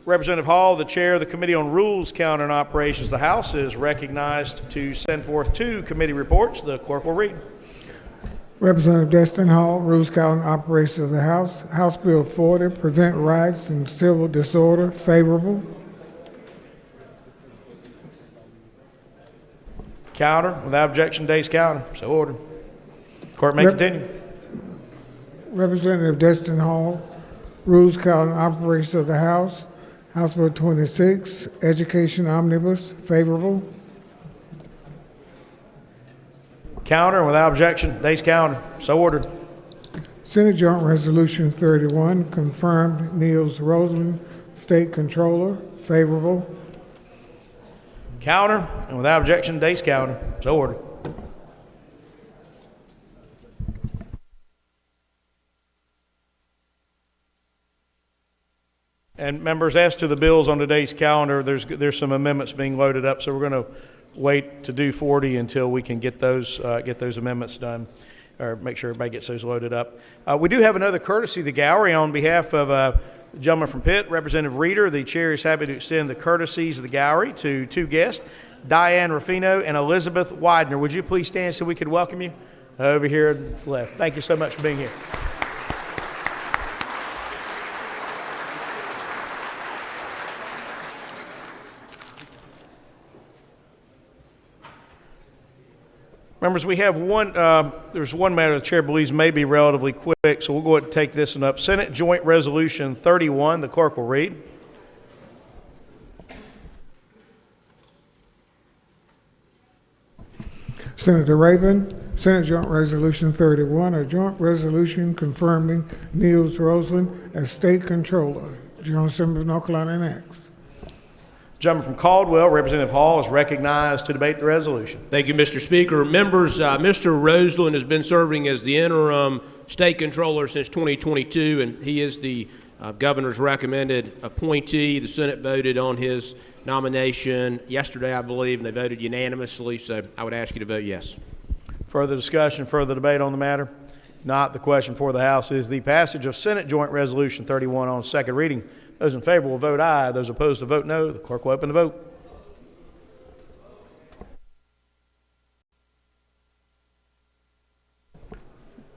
Representative Hall, the chair of the Committee on Rules, Calendar, and Operations of the House, is recognized to send forth 2 committee reports. The clerk will read. Representative Destin Hall, Rules, Calendar, and Operations of the House. House Bill 40, Prevent Riots and Civil Disorder, favorable. Calendar, without objection, day's calendar. So ordered. Court may continue. Representative Destin Hall, Rules, Calendar, and Operations of the House. House Bill 26, Education Omnibus, favorable. Calendar, without objection, day's calendar. So ordered. Senate Joint Resolution 31, confirmed Niels Roseman, State Controller, favorable. Calendar, and without objection, day's calendar. So ordered. And members, as to the bills on today's calendar, there's some amendments being loaded up, so we're going to wait to do 40 until we can get those amendments done, or make sure everybody gets those loaded up. We do have another courtesy of the gallery on behalf of the gentleman from Pitt, Representative Reeder. The chair is happy to extend the courtesies of the gallery to 2 guests, Diane Ruffino and Elizabeth Widener. Would you please stand so we could welcome you over here on the left? Thank you so much for being here. Members, we have there's one matter the chair believes may be relatively quick, so we'll go ahead and take this one up. Senate Joint Resolution 31, the clerk will read. Senator Rabin, Senate Joint Resolution 31, a joint resolution confirming Niels Roseland as State Controller. General Assembly of North Carolina enacts. Gentleman from Caldwell, Representative Hall, is recognized to debate the resolution. Thank you, Mr. Speaker. Members, Mr. Roseland has been serving as the interim state controller since 2022, and he is the governor's recommended appointee. The Senate voted on his nomination yesterday, I believe, and they voted unanimously, so I would ask you to vote yes. Further discussion, further debate on the matter? If not, the question for the House is the passage of Senate Joint Resolution 31 on second reading. Those in favor will vote aye. Those opposed to vote no. The clerk will open the vote.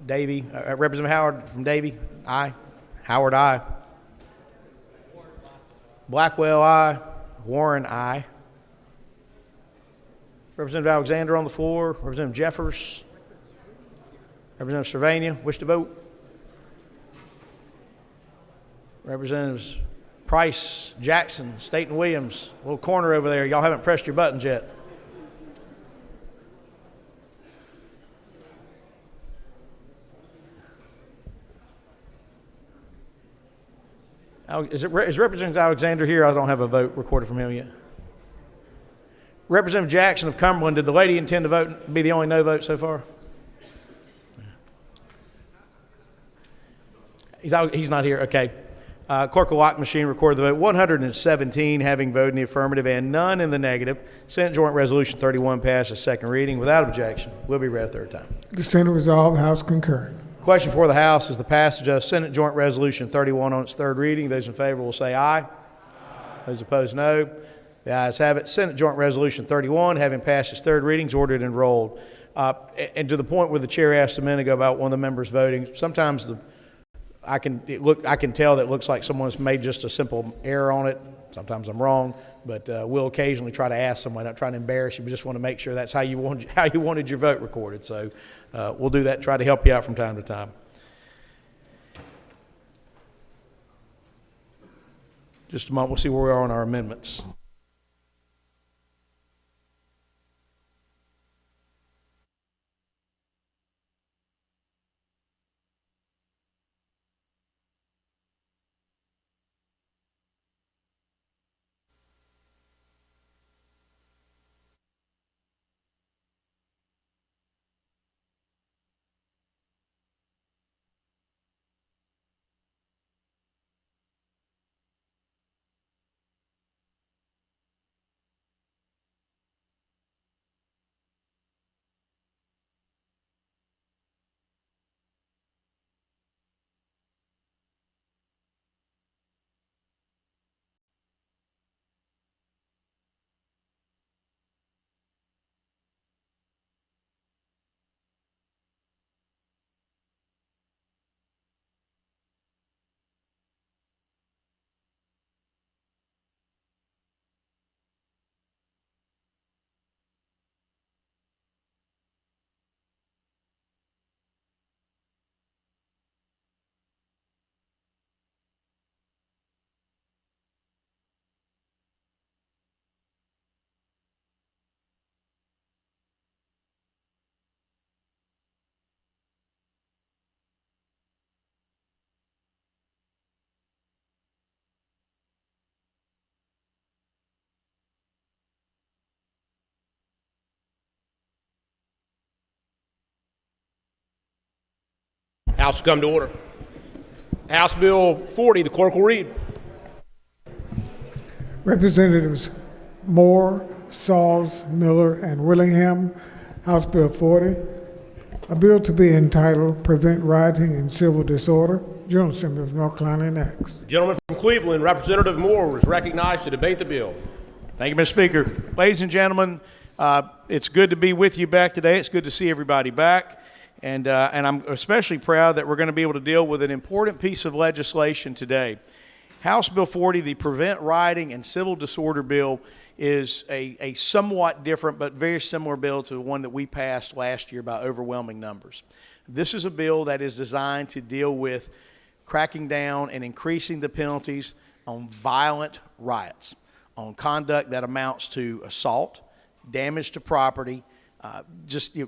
Davey, Representative Howard from Davey, aye. Howard, aye. Blackwell, aye. Warren, aye. Representative Alexander on the floor. Representative Jeffers. Representative Cervania, wish to vote? Representatives Price, Jackson, Staten Williams, little corner over there. Y'all haven't pressed your buttons yet. Is Representative Alexander here? I don't have a vote recorded from him yet. Representative Jackson of Cumberland, did the lady intend to vote, be the only no vote so far? He's not here, okay. Clerk will lock machine, record the vote. 117 having voted in the affirmative and none in the negative. Senate Joint Resolution 31 passes second reading without objection. Will be read a third time. The Senate resolved, House concurring. Question for the House is the passage of Senate Joint Resolution 31 on its third reading. Those in favor will say aye. Aye. Those opposed, no. The ayes have it. Senate Joint Resolution 31, having passed its third reading, is ordered and enrolled. And to the point where the chair asked a minute ago about one of the members voting, sometimes I can tell that it looks like someone's made just a simple error on it. Sometimes I'm wrong, but we'll occasionally try to ask someone. Not trying to embarrass you, but just want to make sure that's how you wanted your vote recorded. So we'll do that. Try to help you out from time to time. Just a moment. We'll see where we are on our amendments. House will come to order. House Bill 40, the clerk will read. Representatives Moore, Sauls, Miller, and Willingham, House Bill 40, a bill to be entitled Prevent Rioting and Civil Disorder, General Assembly of North Carolina enacts. The gentleman from Cleveland, Representative Moore, is recognized to debate the bill. Thank you, Mr. Speaker. Ladies and gentlemen, it's good to be with you back today. It's good to see everybody back. And I'm especially proud that we're going to be able to deal with an important piece of legislation today. House Bill 40, the Prevent Rioting and Civil Disorder Bill, is a somewhat different but very similar bill to the one that we passed last year by overwhelming numbers. This is a bill that is designed to deal with cracking down and increasing the penalties on violent riots, on conduct that amounts to assault, damage to property,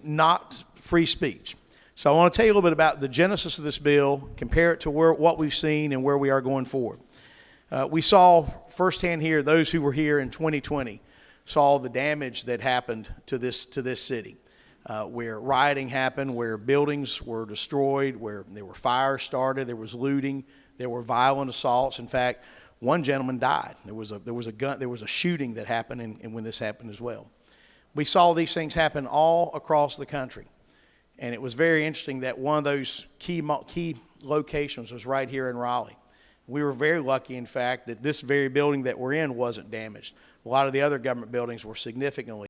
not free speech. So I want to tell you a little bit about the genesis of this bill, compare it to what we've seen and where we are going forward. We saw firsthand here, those who were here in 2020 saw the damage that happened to this city, where rioting happened, where buildings were destroyed, where there were fires started, there was looting, there were violent assaults. In fact, one gentleman died. There was a shooting that happened, and when this happened as well. We saw these things happen all across the country, and it was very interesting that one of those key locations was right here in Raleigh. We were very lucky, in fact, that this very building that we're in wasn't damaged. A lot of the other government buildings were significantly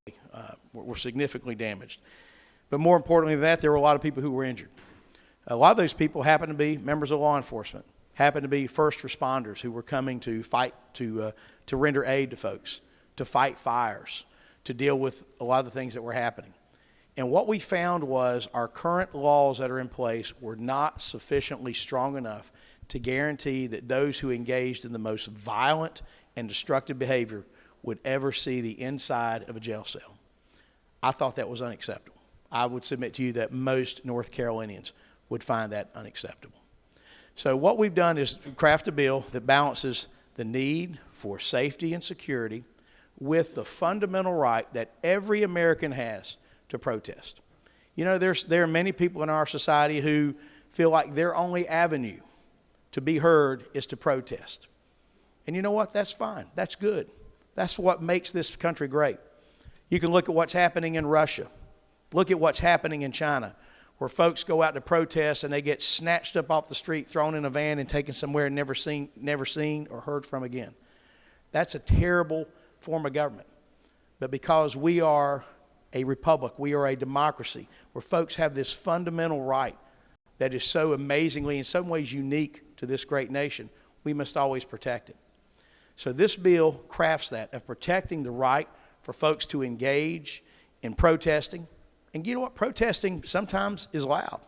damaged. But more importantly than that, there were a lot of people who were injured. A lot of those people happened to be members of law enforcement, happened to be first responders who were coming to fight, to render aid to folks, to fight fires, to deal with a lot of the things that were happening. And what we found was our current laws that are in place were not sufficiently strong enough to guarantee that those who engaged in the most violent and destructive behavior would ever see the inside of a jail cell. I thought that was unacceptable. I would submit to you that most North Carolinians would find that unacceptable. So what we've done is craft a bill that balances the need for safety and security with the fundamental right that every American has to protest. You know, there are many people in our society who feel like their only avenue to be heard is to protest. And you know what? That's fine. That's good. That's what makes this country great. You can look at what's happening in Russia. Look at what's happening in China, where folks go out to protest and they get snatched up off the street, thrown in a van, and taken somewhere and never seen or heard from again. That's a terrible form of government. But because we are a republic, we are a democracy, where folks have this fundamental right that is so amazingly, in some ways, unique to this great nation, we must always protect it. So this bill crafts that, of protecting the right for folks to engage in protesting. And you know what? Protesting sometimes is loud.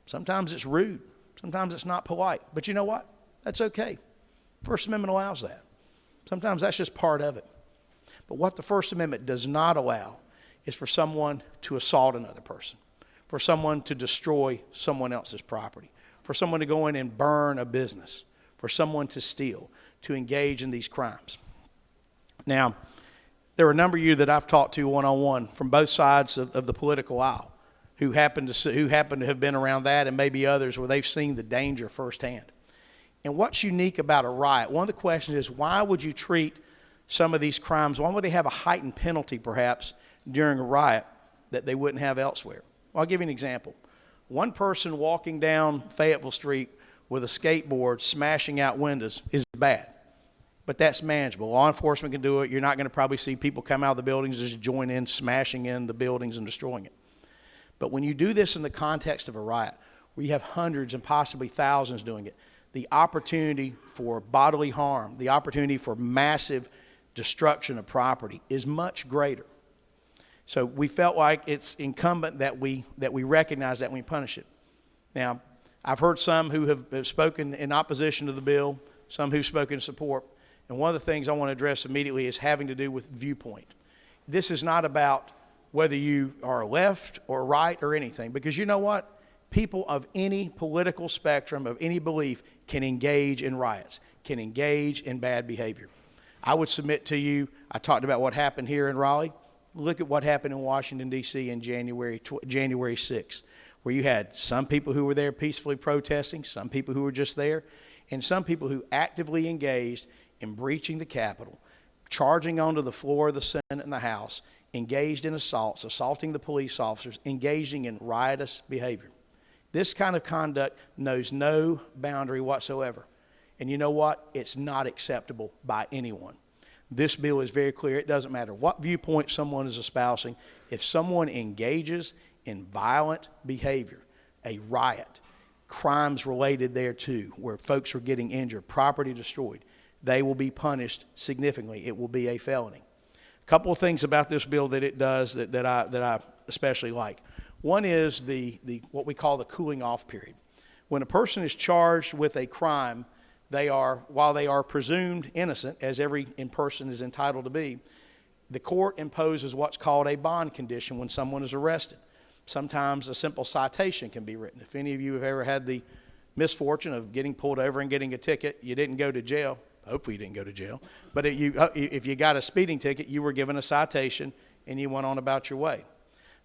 Sometimes it's rude. Sometimes it's not polite. But you know what? That's okay. First Amendment allows that. Sometimes that's just part of it. But what the First Amendment does not allow is for someone to assault another person, for someone to destroy someone else's property, for someone to go in and burn a business, for someone to steal, to engage in these crimes. Now, there are a number of you that I've talked to one-on-one from both sides of the political aisle who happen to have been around that, and maybe others where they've seen the danger firsthand. And what's unique about a riot, one of the questions is, why would you treat some of these crimes, why would they have a heightened penalty perhaps during a riot that they wouldn't have elsewhere? Well, I'll give you an example. One person walking down Fayetteville Street with a skateboard smashing out windows is bad, but that's manageable. Law enforcement can do it. You're not going to probably see people come out of the buildings and just join in, smashing in the buildings and destroying it. But when you do this in the context of a riot, where you have hundreds and possibly thousands doing it, the opportunity for bodily harm, the opportunity for massive destruction of property is much greater. So we felt like it's incumbent that we recognize that when we punish it. Now, I've heard some who have spoken in opposition to the bill, some who've spoken in support. And one of the things I want to address immediately is having to do with viewpoint. This is not about whether you are left or right or anything, because you know what? People of any political spectrum, of any belief, can engage in riots, can engage in bad behavior. I would submit to you, I talked about what happened here in Raleigh. Look at what happened in Washington, D.C. in January 6th, where you had some people who were there peacefully protesting, some people who were just there, and some people who actively engaged in breaching the Capitol, charging onto the floor of the Senate and the House, engaged in assaults, assaulting the police officers, engaging in riotous behavior. This kind of conduct knows no boundary whatsoever. And you know what? It's not acceptable by anyone. This bill is very clear. It doesn't matter what viewpoint someone is espousing. If someone engages in violent behavior, a riot, crimes related thereto, where folks are getting injured, property destroyed, they will be punished significantly. It will be a felony. A couple of things about this bill that it does that I especially like. One is the what we call the cooling off period. When a person is charged with a crime, while they are presumed innocent, as every person is entitled to be, the court imposes what's called a bond condition when someone is arrested. Sometimes a simple citation can be written. If any of you have ever had the misfortune of getting pulled over and getting a ticket, you didn't go to jail. Hopefully you didn't go to jail. But if you got a speeding ticket, you were given a citation and you went on about your way.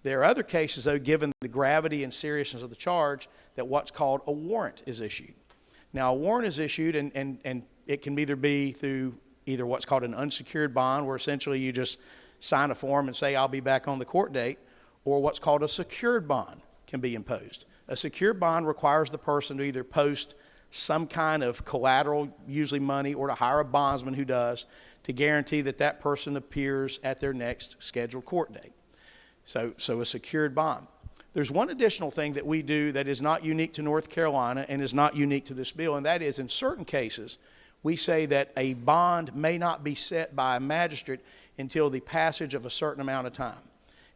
There are other cases, though, given the gravity and seriousness of the charge, that what's called a warrant is issued. Now, a warrant is issued, and it can either be through either what's called an unsecured bond, where essentially you just sign a form and say, I'll be back on the court date, or what's called a secured bond can be imposed. A secured bond requires the person to either post some kind of collateral, usually money, or to hire a bondsman who does, to guarantee that that person appears at their next scheduled court date. So a secured bond. There's one additional thing that we do that is not unique to North Carolina and is not unique to this bill, and that is in certain cases, we say that a bond may not be set by a magistrate until the passage of a certain amount of time.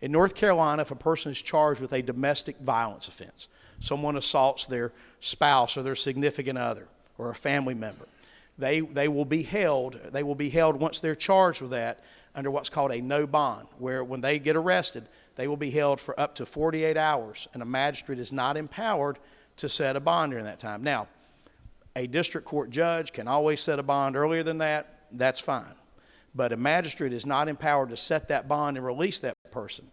In North Carolina, if a person is charged with a domestic violence offense, someone assaults their spouse or their significant other or a family member, they will be held once they're charged with that under what's called a no bond, where when they get arrested, they will be held for up to 48 hours, and a magistrate is not empowered to set a bond during that time. Now, a district court judge can always set a bond earlier than that. That's fine. But a magistrate is not empowered to set that bond and release that person.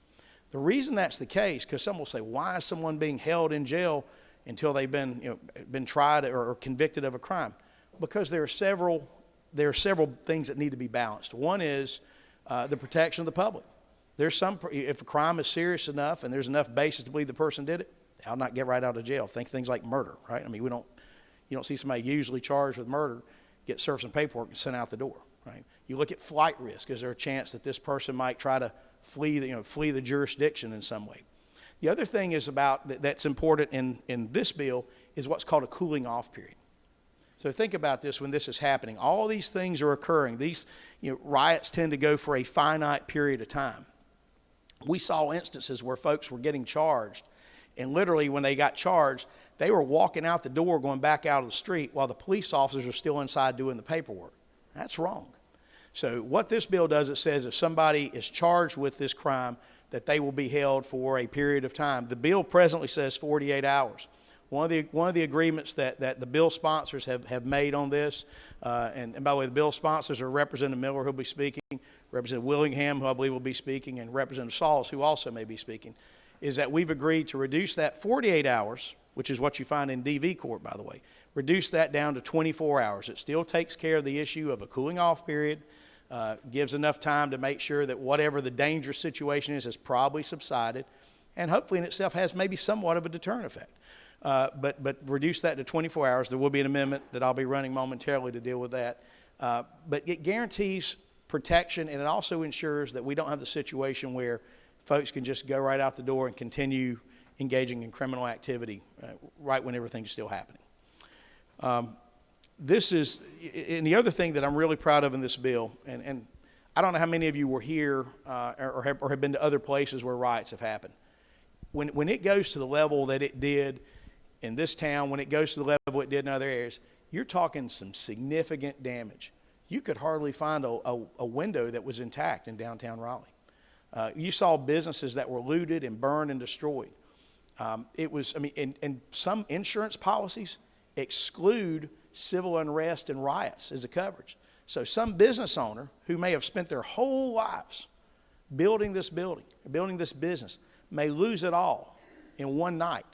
The reason that's the case, because some will say, why is someone being held in jail until they've been tried or convicted of a crime? Because there are several things that need to be balanced. One is the protection of the public. If a crime is serious enough and there's enough basis to believe the person did it, they'll not get right out of jail. Think things like murder, right? I mean, you don't see somebody usually charged with murder get served some paperwork and sent out the door, right? You look at flight risk. Is there a chance that this person might try to flee the jurisdiction in some way? The other thing is that's important in this bill is what's called a cooling off period. So think about this when this is happening. All these things are occurring. These riots tend to go for a finite period of time. We saw instances where folks were getting charged, and literally when they got charged, they were walking out the door going back out of the street while the police officers are still inside doing the paperwork. That's wrong. So what this bill does, it says if somebody is charged with this crime, that they will be held for a period of time. The bill presently says 48 hours. One of the agreements that the bill sponsors have made on this, and by the way, the bill sponsors are Representative Miller, who'll be speaking, Representative Willingham, who I believe will be speaking, and Representative Sauls, who also may be speaking, is that we've agreed to reduce that 48 hours, which is what you find in DV court, by the way, reduce that down to 24 hours. It still takes care of the issue of a cooling off period, gives enough time to make sure that whatever the dangerous situation is has probably subsided, and hopefully in itself has maybe somewhat of a deterrent effect. But reduce that to 24 hours. There will be an amendment that I'll be running momentarily to deal with that. But it guarantees protection, and it also ensures that we don't have the situation where folks can just go right out the door and continue engaging in criminal activity right when everything's still happening. And the other thing that I'm really proud of in this bill, and I don't know how many of you were here or have been to other places where riots have happened. When it goes to the level that it did in this town, when it goes to the level it did in other areas, you're talking some significant damage. You could hardly find a window that was intact in downtown Raleigh. You saw businesses that were looted and burned and destroyed. And some insurance policies exclude civil unrest and riots as a coverage. So some business owner who may have spent their whole lives building this business, may lose it all in one night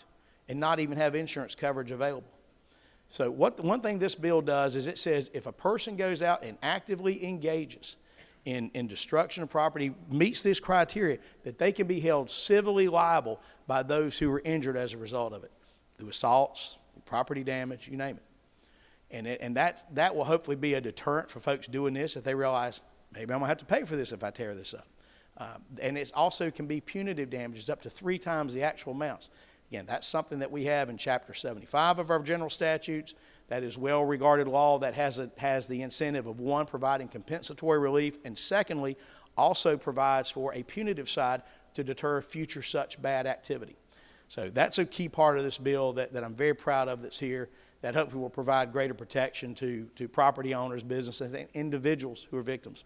and not even have insurance coverage available. So one thing this bill does is it says if a person goes out and actively engages in destruction of property, meets this criteria, that they can be held civilly liable by those who were injured as a result of it, through assaults, property damage, you name it. And that will hopefully be a deterrent for folks doing this if they realize, maybe I'm going to have to pay for this if I tear this up. And it also can be punitive damages up to 3 times the actual amounts. Again, that's something that we have in Chapter 75 of our general statutes. That is well-regarded law that has the incentive of, one, providing compensatory relief, and secondly, also provides for a punitive side to deter future such bad activity. So that's a key part of this bill that I'm very proud of that's here, that hopefully will provide greater protection to property owners, businesses, and individuals who are victims.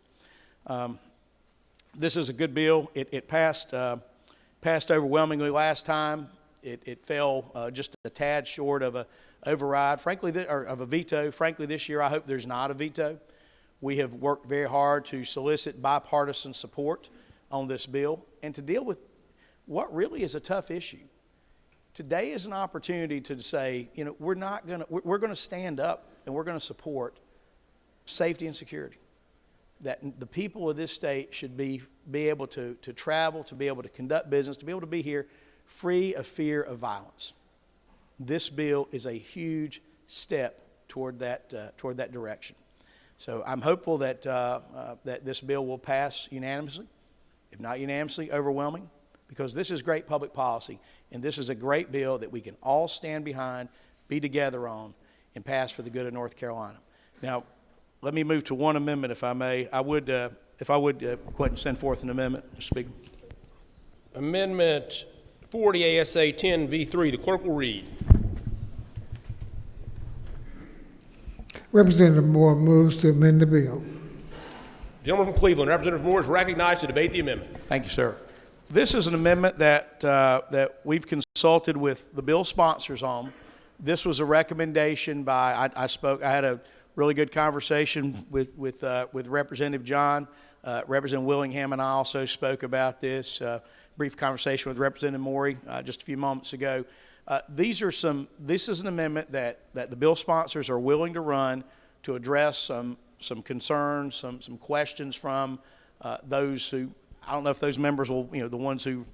This is a good bill. It passed overwhelmingly last time. It fell just a tad short of a override, frankly, or of a veto. Frankly, this year I hope there's not a veto. We have worked very hard to solicit bipartisan support on this bill and to deal with what really is a tough issue. Today is an opportunity to say, you know, we're going to stand up and we're going to support safety and security. That the people of this state should be able to travel, to be able to conduct business, to be able to be here free of fear of violence. This bill is a huge step toward that direction. So I'm hopeful that this bill will pass unanimously, if not unanimously, overwhelming, because this is great public policy, and this is a great bill that we can all stand behind, be together on, and pass for the good of North Carolina. Now, let me move to one amendment, if I may. I would go ahead and send forth an amendment, Mr. Speaker. Amendment 40 ASA 10 V3. The clerk will read. Representative Moore moves to amend the bill. Gentleman from Cleveland, Representative Moore is recognized to debate the amendment. Thank you, sir. This is an amendment that we've consulted with the bill sponsors on. This was a recommendation by, I had a really good conversation with Representative John. Representative Willingham and I also spoke about this. Brief conversation with Representative Morey just a few moments ago. This is an amendment that the bill sponsors are willing to run to address some concerns, some questions from those who, I don't know if those members will, the ones who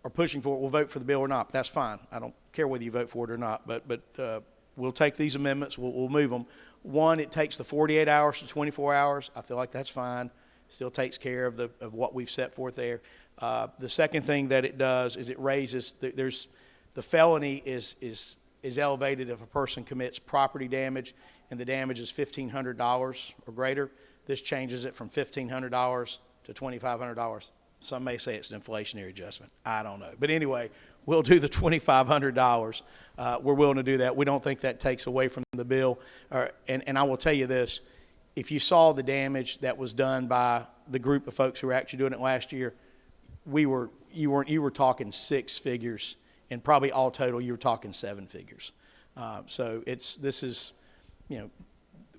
are pushing for it will vote for the bill or not. But that's fine. I don't care whether you vote for it or not. But we'll take these amendments. We'll move them. One, it takes the 48 hours to 24 hours. I feel like that's fine. Still takes care of what we've set forth there. The second thing that it does is it raises the felony is elevated if a person commits property damage and the damage is $1,500 or greater. This changes it from $1,500 to $2,500. Some may say it's an inflationary adjustment. I don't know. But anyway, we'll do the $2,500. We're willing to do that. We don't think that takes away from the bill. And I will tell you this, if you saw the damage that was done by the group of folks who were actually doing it last year, you were talking 6 figures, and probably all total you were talking 7 figures. So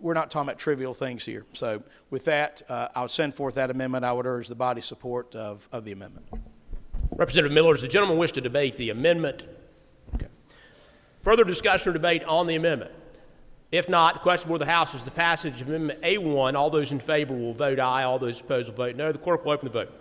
we're not talking about trivial things here. So with that, I'll send forth that amendment. I would urge the body support of the amendment. Representative Miller, does the gentleman wish to debate the amendment? Okay. Further discussion or debate on the amendment? If not, the question before the House is the passage of Amendment A1. All those in favor will vote aye. All those opposed will vote no. The clerk will open the vote.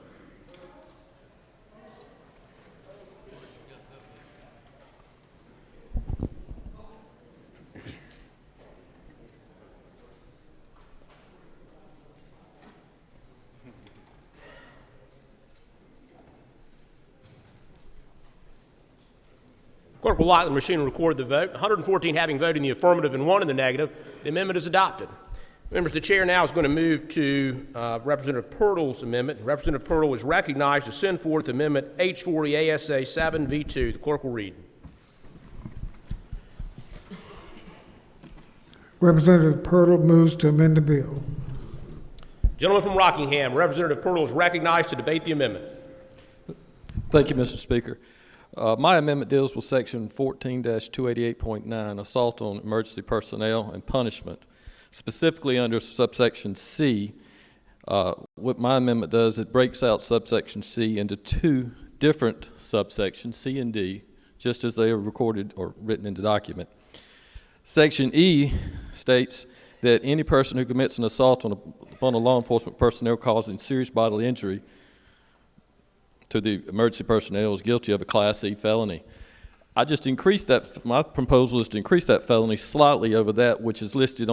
Clerk will lock the machine and record the vote. 114 having voted in the affirmative and 1 in the negative, the amendment is adopted. Members, the chair now is going to move to Representative Pirtle's amendment. Representative Pirtle is recognized to send forth Amendment H40 ASA 7 V2. The clerk will read. Representative Pirtle moves to amend the bill. Gentleman from Rockingham, Representative Pirtle is recognized to debate the amendment. Thank you, Mr. Speaker. My amendment deals with Section 14-288.9, assault on emergency personnel and punishment. Specifically under subsection C, what my amendment does, it breaks out subsection C into 2 different subsections, C and D, just as they are recorded or written in the document. Section E states that any person who commits an assault upon a law enforcement personnel causing serious bodily injury to the emergency personnel is guilty of a Class E felony. I just increased that. My proposal is to increase that felony slightly over that which is listed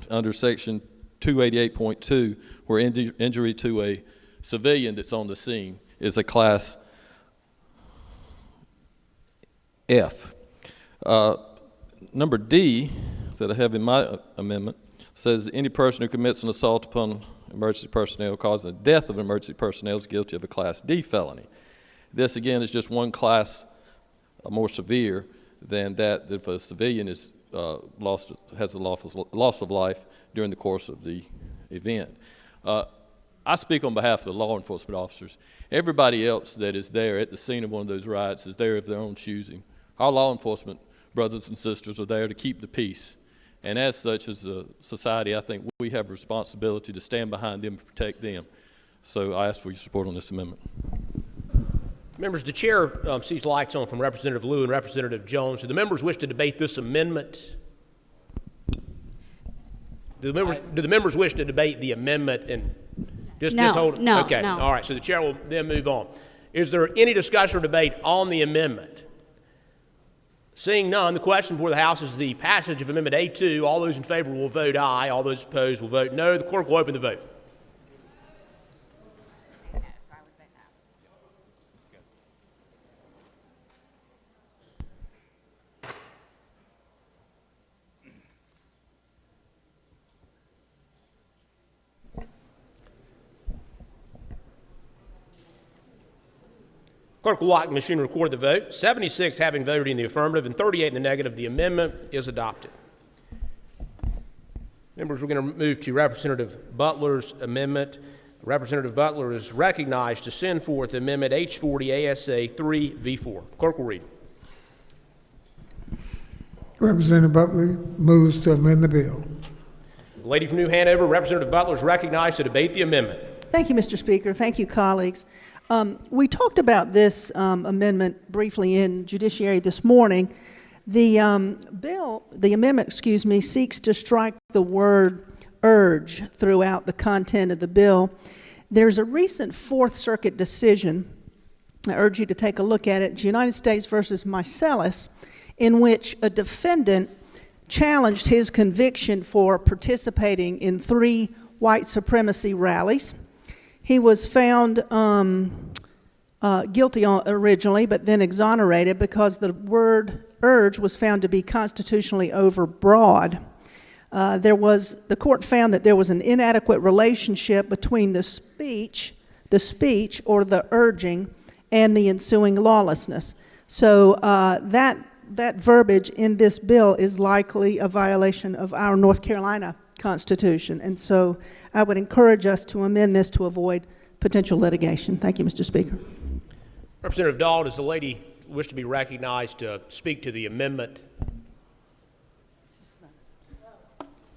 under Section 288.2, where injury to a civilian that's on the scene is a Class F. Number D that I have in my amendment says any person who commits an assault upon emergency personnel causing the death of emergency personnel is guilty of a Class D felony. This again is just one class more severe than that if a civilian is has a loss of life during the course of the event. I speak on behalf of the law enforcement officers. Everybody else that is there at the scene of one of those riots is there of their own choosing. Our law enforcement brothers and sisters are there to keep the peace. And as such, as a society, I think we have a responsibility to stand behind them and protect them. So I ask for your support on this amendment. Members, the chair sees lights on from Representative Liu and Representative Jones. Do the members wish to debate this amendment? Do the members wish to debate the amendment and just hold? No. Okay. All right. So the chair will then move on. Is there any discussion or debate on the amendment? Seeing none, the question before the House is the passage of Amendment A2. All those in favor will vote aye. All those opposed will vote no. The clerk will open the vote. Clerk will lock the machine and record the vote. 76 having voted in the affirmative and 38 in the negative. The amendment is adopted. Members, we're going to move to Representative Butler's amendment. Representative Butler is recognized to send forth Amendment H40 ASA 3V4. Clerk will read. Representative Butler moves to amend the bill. The lady from New Hanover, Representative Butler, is recognized to debate the amendment. Thank you, Mr. Speaker. Thank you, colleagues. We talked about this amendment briefly in Judiciary this morning. The amendment, seeks to strike the word urge throughout the content of the bill. There's a recent Fourth Circuit decision, I urge you to take a look at it, it's United States versus Marcellus, in which a defendant challenged his conviction for participating in 3 white supremacy rallies. He was found guilty originally, but then exonerated because the word urge was found to be constitutionally overbroad. The court found that there was an inadequate relationship between the speech or the urging and the ensuing lawlessness. So that verbiage in this bill is likely a violation of our North Carolina Constitution. And so I would encourage us to amend this to avoid potential litigation. Thank you, Mr. Speaker. Representative Dahl, does the lady wish to be recognized to speak to the amendment?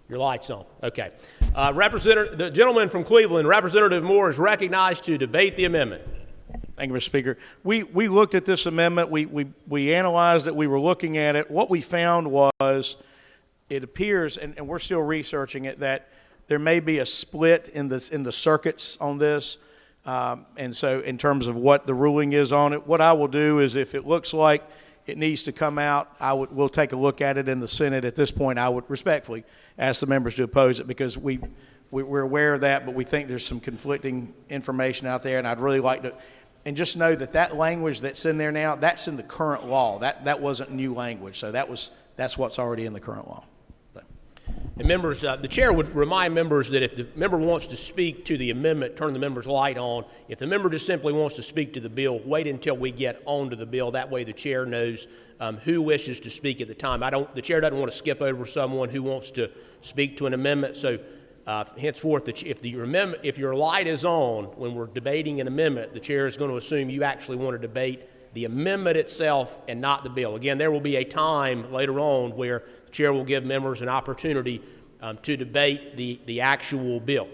Your light's on. Okay. The gentleman from Cleveland, Representative Moore, is recognized to debate the amendment. Thank you, Mr. Speaker. We looked at this amendment. We analyzed it. We were looking at it. What we found was it appears, and we're still researching it, that there may be a split in the circuits on this. And so in terms of what the ruling is on it, what I will do is if it looks like it needs to come out, we'll take a look at it in the Senate. At this point, I would respectfully ask the members to oppose it because we're aware of that, but we think there's some conflicting information out there, and I'd really like to, and just know that language that's in there now, that's in the current law. That wasn't new language, so that's what's already in the current law. And members, the chair would remind members that if the member wants to speak to the amendment, turn the member's light on. If the member just simply wants to speak to the bill, wait until we get onto the bill. That way the chair knows who wishes to speak at the time. The chair doesn't want to skip over someone who wants to speak to an amendment. So henceforth, if your light is on when we're debating an amendment, the chair is going to assume you actually want to debate the amendment itself and not the bill. Again, there will be a time later on where the chair will give members an opportunity to debate the actual bill.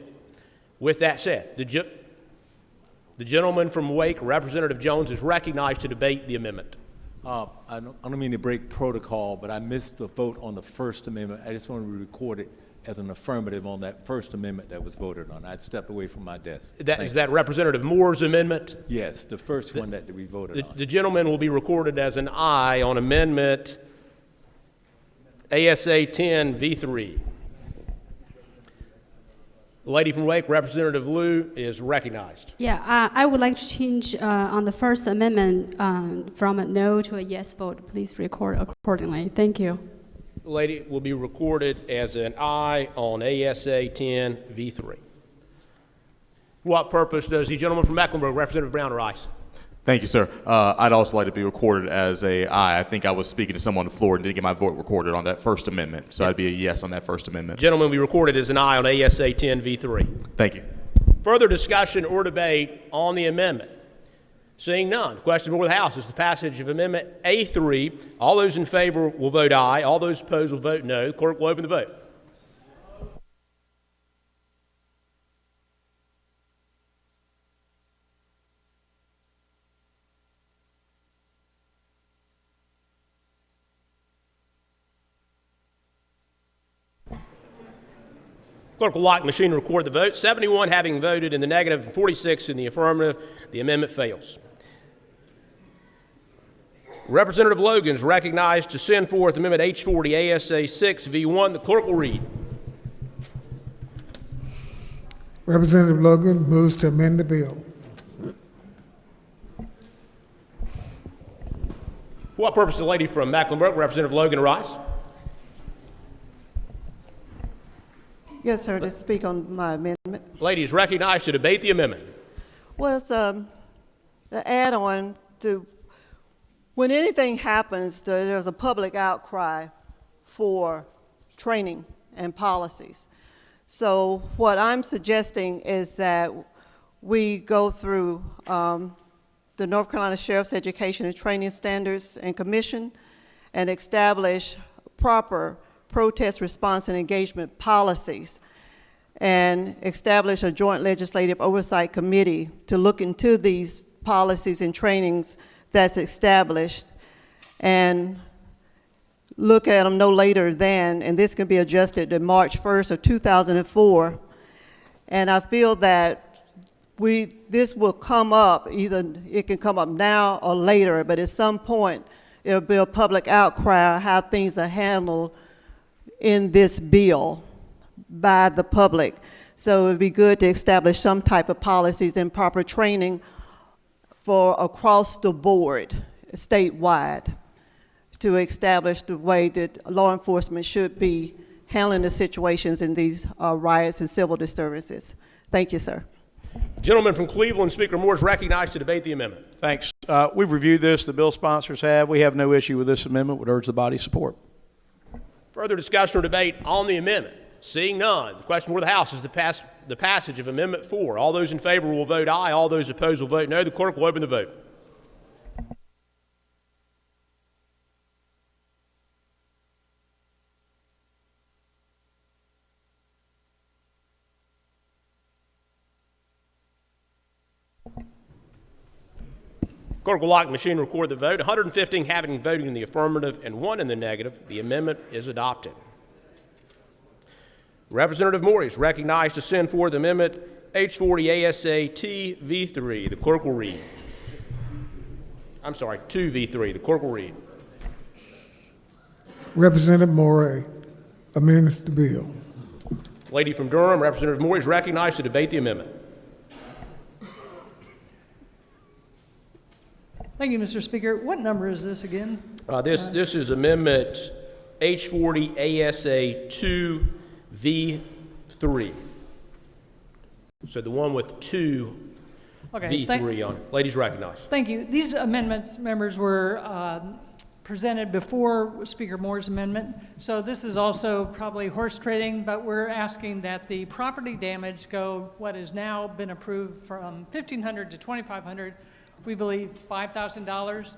With that said, the gentleman from Wake, Representative Jones, is recognized to debate the amendment. I don't mean to break protocol, but I missed the vote on the First Amendment. I just want to record it as an affirmative on that First Amendment that was voted on. I stepped away from my desk. Is that Representative Moore's amendment? Yes, the first one that we voted on. The gentleman will be recorded as an aye on amendment ASA 10 V3. The lady from Wake, Representative Liu, is recognized. Yeah, I would like to change on the First Amendment from a no to a yes vote. Please record accordingly. Thank you. The lady will be recorded as an aye on ASA 10 V3. For what purpose does the gentleman from Mecklenburg, Representative Brown, rise? Thank you, sir. I'd also like to be recorded as a aye. I think I was speaking to someone on the floor and didn't get my vote recorded on that First Amendment, so I'd be a yes on that First Amendment. Gentleman will be recorded as an aye on ASA 10 V3. Thank you. Further discussion or debate on the amendment? Seeing none, the question before the House is the passage of Amendment A3. All those in favor will vote aye. All those opposed will vote no. The clerk will open the vote. Clerk will lock the machine and record the vote. 71 having voted in the negative and 46 in the affirmative. The amendment fails. Representative Logan is recognized to send forth Amendment H40 ASA 6 V1. The clerk will read. Representative Logan moves to amend the bill. For what purpose, the lady from Mecklenburg, Representative Logan, rise? Yes, sir, to speak on my amendment. Lady is recognized to debate the amendment. Well, it's an add-on to when anything happens, there's a public outcry for training and policies. So what I'm suggesting is that we go through the North Carolina Sheriff's Education and Training Standards and Commission and establish proper protest response and engagement policies and establish a joint legislative oversight committee to look into these policies and trainings that's established and look at them no later than, and this can be adjusted to March 1st of 2004. And I feel that this will come up, either it can come up now or later, but at some point it'll be a public outcry how things are handled in this bill by the public. So it would be good to establish some type of policies and proper training for across the board, statewide, to establish the way that law enforcement should be handling the situations in these riots and civil disturbances. Thank you, sir. Gentleman from Cleveland, Speaker Moore, is recognized to debate the amendment. Thanks. We've reviewed this. The bill sponsors have. We have no issue with this amendment. Would urge the body support. Further discussion or debate on the amendment? Seeing none, the question before the House is the passage of Amendment 4. All those in favor will vote aye. All those opposed will vote no. The clerk will open the vote. Clerk will lock the machine and record the vote. 115 having voted in the affirmative and 1 in the negative. The amendment is adopted. Representative Moore is recognized to send forth Amendment H40 ASA T V3. The clerk will read. I'm sorry, 2 V3. The clerk will read. Representative Moore amends the bill. Lady from Durham, Representative Moore is recognized to debate the amendment. Thank you, Mr. Speaker. What number is this again? This is Amendment H40 ASA 2 V3. So the one with 2 V3 on it. Ladies recognized. Thank you. These amendments, members, were presented before Speaker Moore's amendment. So this is also probably horse trading, but we're asking that the property damage go what has now been approved from $1,500 to $2,500. We believe $5,000.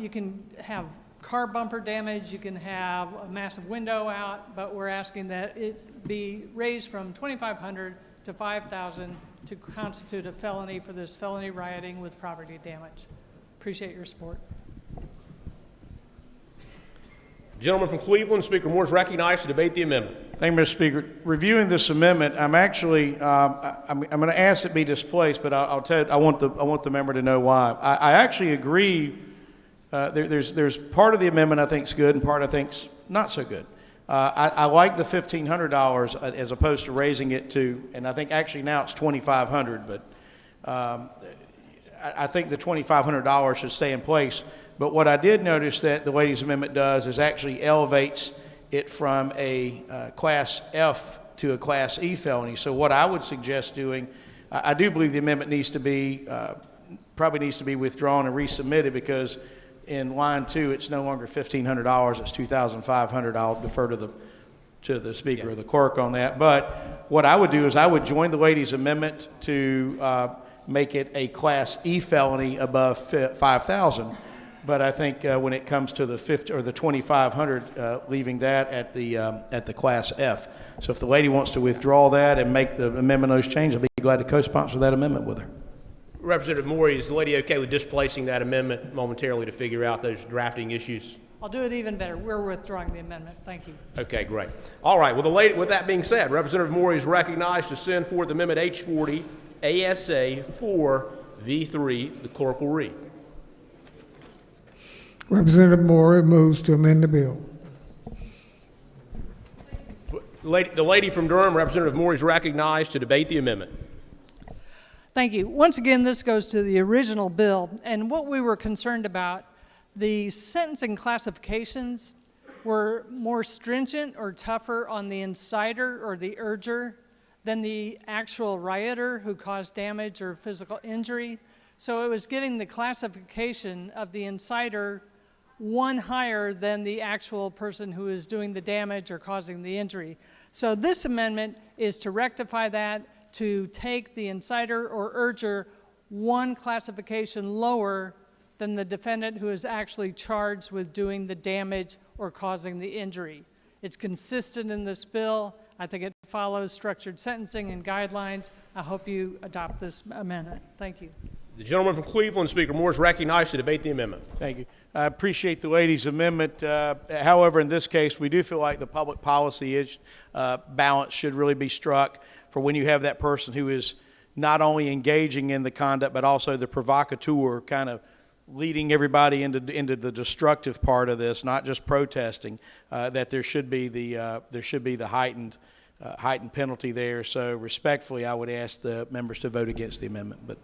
You can have car bumper damage, you can have a massive window out, but we're asking that it be raised from $2,500 to $5,000 to constitute a felony for this felony rioting with property damage. Appreciate your support. Gentleman from Cleveland, Speaker Moore is recognized to debate the amendment. Thank you, Mr. Speaker. Reviewing this amendment, I'm actually I'm going to ask it be displaced, but I'll tell you, I want the member to know why. I actually agree. There's part of the amendment I think is good and part I think's not so good. I like the $1,500 as opposed to raising it to, and I think actually now it's $2,500, but I think the $2,500 should stay in place. But what I did notice that the ladies' amendment does is actually elevates it from a Class F to a Class E felony. So what I would suggest doing, I do believe the amendment needs to be, probably needs to be withdrawn and resubmitted, because in line 2, it's no longer $1,500, it's $2,500. I'll defer to the Speaker or the clerk on that. But what I would do is I would join the ladies' amendment to make it a Class E felony above $5,000. But I think when it comes to the $2,500, leaving that at the Class F. So if the lady wants to withdraw that and make the amendment those changes, I'll be glad to co-sponsor that amendment with her. Representative Moore, is the lady okay with displacing that amendment momentarily to figure out those drafting issues? I'll do it even better. We're withdrawing the amendment. Thank you. Okay, great. All right, well, with that being said, Representative Moore is recognized to send forth Amendment H40 ASA 4V3. The clerk will read. Representative Moore moves to amend the bill. The lady from Durham, Representative Moore, is recognized to debate the amendment. Thank you. Once again, this goes to the original bill, and what we were concerned about, the sentencing classifications were more stringent or tougher on the inciter or the urger than the actual rioter who caused damage or physical injury. So it was giving the classification of the inciter one higher than the actual person who is doing the damage or causing the injury. So this amendment is to rectify that, to take the inciter or urger one classification lower than the defendant who is actually charged with doing the damage or causing the injury. It's consistent in this bill. I think it follows structured sentencing and guidelines. I hope you adopt this amendment. Thank you. The gentleman from Cleveland, Speaker Moore, is recognized to debate the amendment. Thank you. I appreciate the ladies' amendment. However, in this case, we do feel like the public policy balance should really be struck for when you have that person who is not only engaging in the conduct, but also the provocateur, kind of leading everybody into the destructive part of this, not just protesting. That there should be the heightened penalty there. So respectfully, I would ask the members to vote against the amendment. But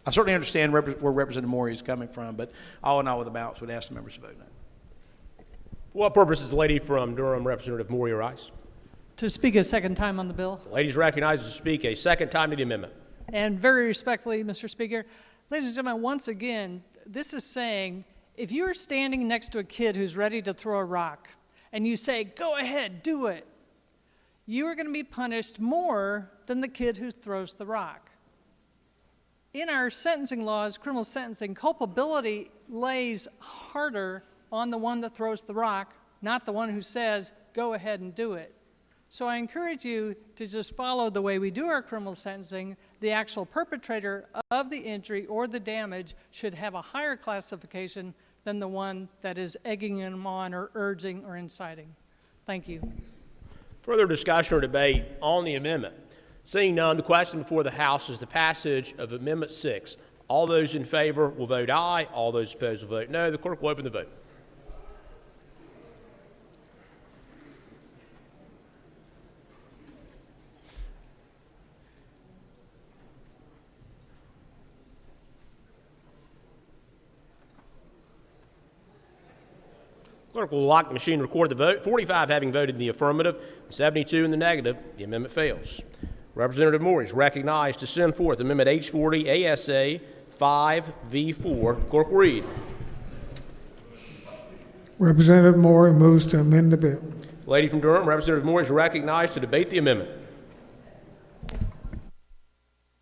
I certainly understand where Representative Moore is coming from, but all in all, with the balance, would ask the members to vote no. For what purpose is the lady from Durham, Representative Moore, rise? To speak a second time on the bill. The lady is recognized to speak a second time to the amendment. And very respectfully, Mr. Speaker, ladies and gentlemen, once again, this is saying if you're standing next to a kid who's ready to throw a rock and you say, go ahead, do it, you are going to be punished more than the kid who throws the rock. In our sentencing laws, criminal sentencing, culpability lays harder on the one that throws the rock, not the one who says, go ahead and do it. So I encourage you to just follow the way we do our criminal sentencing. The actual perpetrator of the injury or the damage should have a higher classification than the one that is egging him on or urging or inciting. Thank you. Further discussion or debate on the amendment? Seeing none, the question before the House is the passage of Amendment 6. All those in favor will vote aye. All those opposed will vote no. The clerk will open the vote. Clerk will lock the machine, record the vote. 45 having voted in the affirmative, 72 in the negative. The amendment fails. Representative Moore is recognized to send forth Amendment H40 ASA 5V4. Clerk will read. Representative Moore moves to amend the bill. Lady from Durham, Representative Moore is recognized to debate the amendment.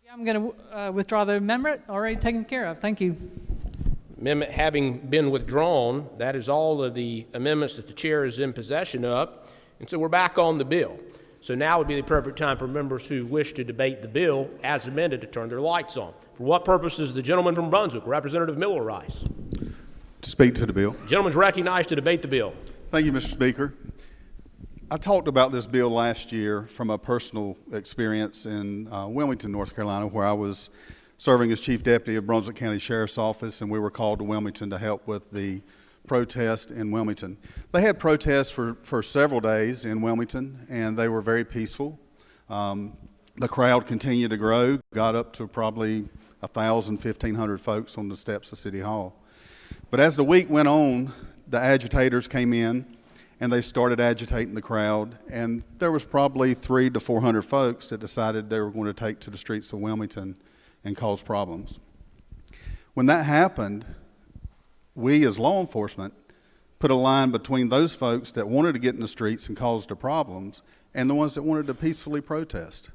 I'm going to withdraw the amendment. Already taken care of. Thank you. Amendment having been withdrawn, that is all of the amendments that the chair is in possession of. And so we're back on the bill. So now would be the appropriate time for members who wish to debate the bill as amended to turn their lights on. For what purpose does the gentleman from Brunswick, Representative Miller, rise? To speak to the bill. The gentleman is recognized to debate the bill. Thank you, Mr. Speaker. I talked about this bill last year from a personal experience in Wilmington, North Carolina, where I was serving as Chief Deputy of Brunswick County Sheriff's Office, and we were called to Wilmington to help with the protest in Wilmington. They had protests for several days in Wilmington, and they were very peaceful. The crowd continued to grow, got up to probably 1,000, 1,500 folks on the steps of City Hall. But as the week went on, the agitators came in, and they started agitating the crowd, and there was probably 300 to 400 folks that decided they were going to take to the streets of Wilmington and cause problems. When that happened, we as law enforcement put a line between those folks that wanted to get in the streets and cause the problems and the ones that wanted to peacefully protest,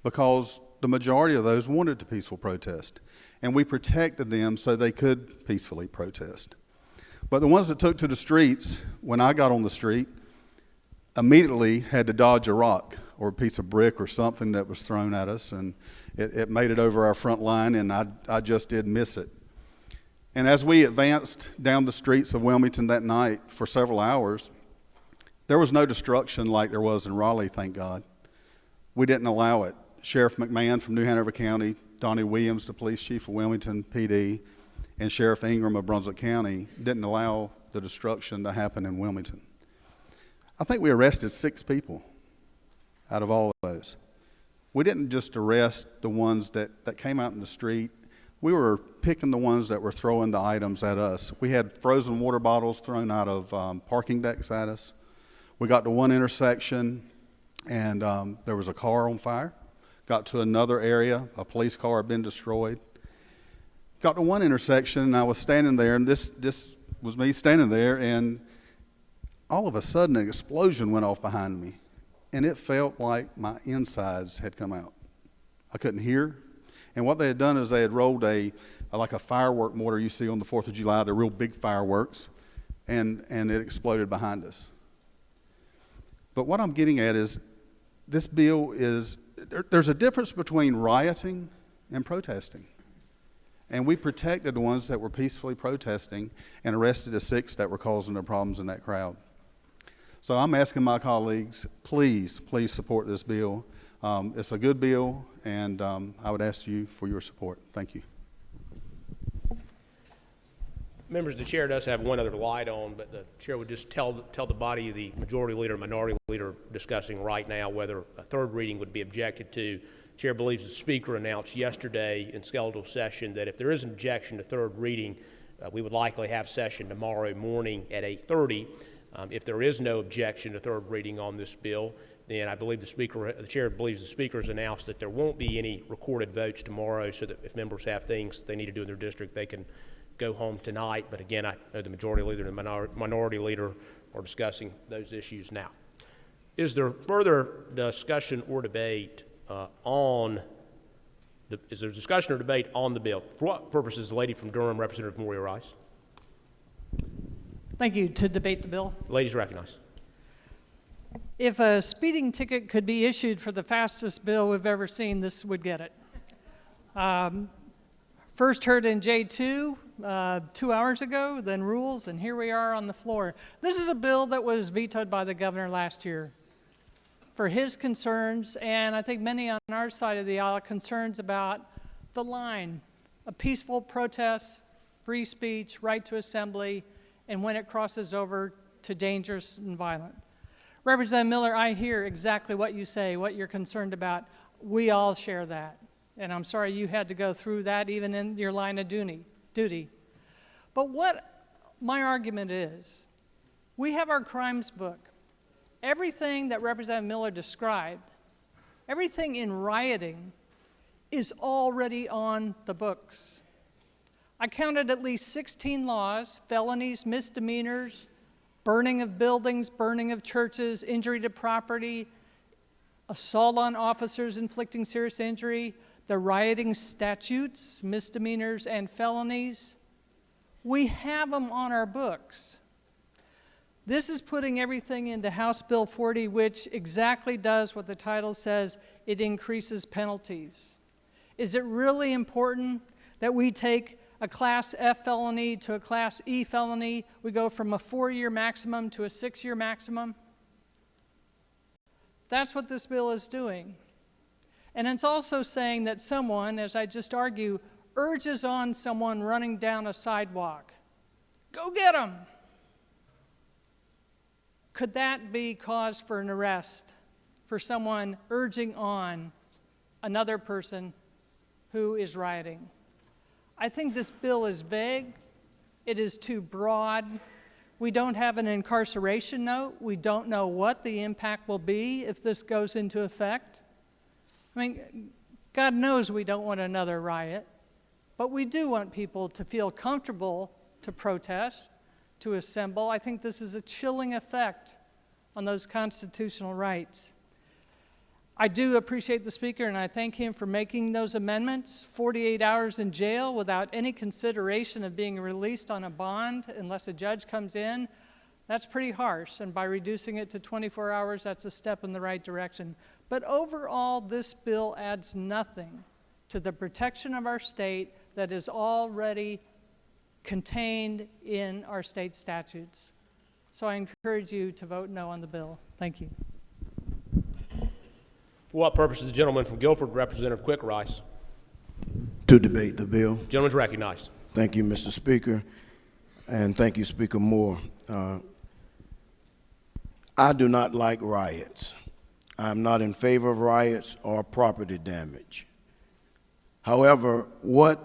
because the majority of those wanted to peaceful protest, and we protected them so they could peacefully protest. But the ones that took to the streets, when I got on the street, immediately had to dodge a rock or a piece of brick or something that was thrown at us, and it made it over our front line, and I just did miss it. And as we advanced down the streets of Wilmington that night for several hours, there was no destruction like there was in Raleigh, thank God. We didn't allow it. Sheriff McMahon from New Hanover County, Donnie Williams, the police chief of Wilmington PD, and Sheriff Ingram of Brunswick County didn't allow the destruction to happen in Wilmington. I think we arrested 6 people out of all of those. We didn't just arrest the ones that came out in the street. We were picking the ones that were throwing the items at us. We had frozen water bottles thrown out of parking decks at us. We got to one intersection, and there was a car on fire. Got to another area, a police car had been destroyed. Got to one intersection, and I was standing there, and this was me standing there, and all of a sudden an explosion went off behind me, and it felt like my insides had come out. I couldn't hear, and what they had done is they had rolled like a firework mortar you see on the 4th of July, the real big fireworks, and it exploded behind us. But what I'm getting at is this bill is, there's a difference between rioting and protesting. And we protected the ones that were peacefully protesting and arrested the 6 that were causing the problems in that crowd. So I'm asking my colleagues, please support this bill. It's a good bill, and I would ask you for your support. Thank you. Members, the chair does have one other light on, but the chair would just tell the body, the majority leader, minority leader discussing right now whether a third reading would be objected to. The chair believes the speaker announced yesterday in skeletal session that if there is an objection to third reading, we would likely have session tomorrow morning at 8:30. If there is no objection to third reading on this bill, then I believe the chair believes the speaker has announced that there won't be any recorded votes tomorrow, so that if members have things they need to do in their district, they can go home tonight. But again, I know the majority leader and the minority leader are discussing those issues now. Is there further discussion or debate is there discussion or debate on the bill? For what purpose is the lady from Durham, Representative Moria Rice? Thank you. To debate the bill. Ladies recognized. If a speeding ticket could be issued for the fastest bill we've ever seen, this would get it. First heard in J2 2 hours ago, then rules, and here we are on the floor. This is a bill that was vetoed by the governor last year for his concerns, and I think many on our side of the aisle concerns about the line, a peaceful protest, free speech, right to assembly, and when it crosses over to dangerous and violent. Representative Miller, I hear exactly what you say, what you're concerned about. We all share that, and I'm sorry you had to go through that even in your line of duty. But what my argument is, we have our crimes book. Everything that Representative Miller described, everything in rioting, is already on the books. I counted at least 16 laws, felonies, misdemeanors, burning of buildings, burning of churches, injury to property, assault on officers inflicting serious injury, the rioting statutes, misdemeanors, and felonies. We have them on our books. This is putting everything into House Bill 40, which exactly does what the title says. It increases penalties. Is it really important that we take a Class F felony to a Class E felony, we go from a 4-year maximum to a 6-year maximum. That's what this bill is doing. And it's also saying that someone, as I just argued, urges on someone running down a sidewalk. Go get him! Could that be cause for an arrest for someone urging on another person who is rioting? I think this bill is vague. It is too broad. We don't have an incarceration note. We don't know what the impact will be if this goes into effect. I mean, God knows we don't want another riot, but we do want people to feel comfortable to protest, to assemble. I think this is a chilling effect on those constitutional rights. I do appreciate the Speaker, and I thank him for making those amendments. 48 hours in jail without any consideration of being released on a bond unless a judge comes in, that's pretty harsh. And by reducing it to 24 hours, that's a step in the right direction. But overall, this bill adds nothing to the protection of our state that is already contained in our state statutes. So I encourage you to vote no on the bill. Thank you. For what purpose is the gentleman from Guilford, Representative Quick, rise? To debate the bill. Gentleman's recognized. Thank you, Mr. Speaker, and thank you, Speaker Moore. I do not like riots. I'm not in favor of riots or property damage. However, what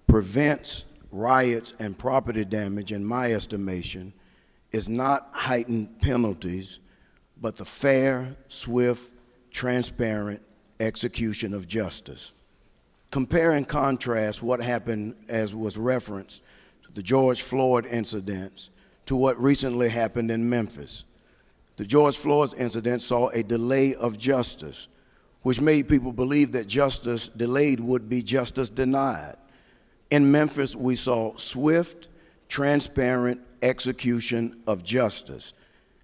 prevents riots and property damage, in my estimation, is not heightened penalties, but the fair, swift, transparent execution of justice. Compare and contrast what happened, as was referenced, to the George Floyd incidents to what recently happened in Memphis. The George Floyd incident saw a delay of justice, which made people believe that justice delayed would be justice denied. In Memphis, we saw swift, transparent execution of justice.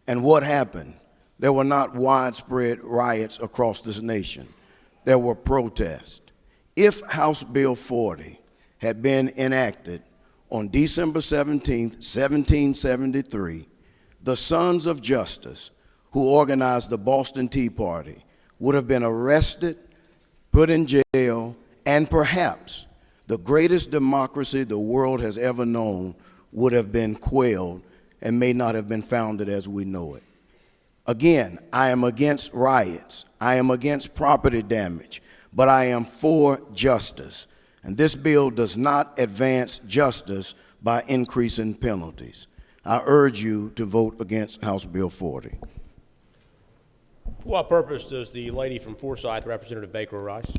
And what happened? There were not widespread riots across this nation. There were protests. If House Bill 40 had been enacted on December 17, 1773, the Sons of Justice, who organized the Boston Tea Party, would have been arrested, put in jail, and perhaps the greatest democracy the world has ever known would have been quelled and may not have been founded as we know it. Again, I am against riots. I am against property damage, but I am for justice. And this bill does not advance justice by increasing penalties. I urge you to vote against House Bill 40. For what purpose does the lady from Forsyth, Representative Baker, rise?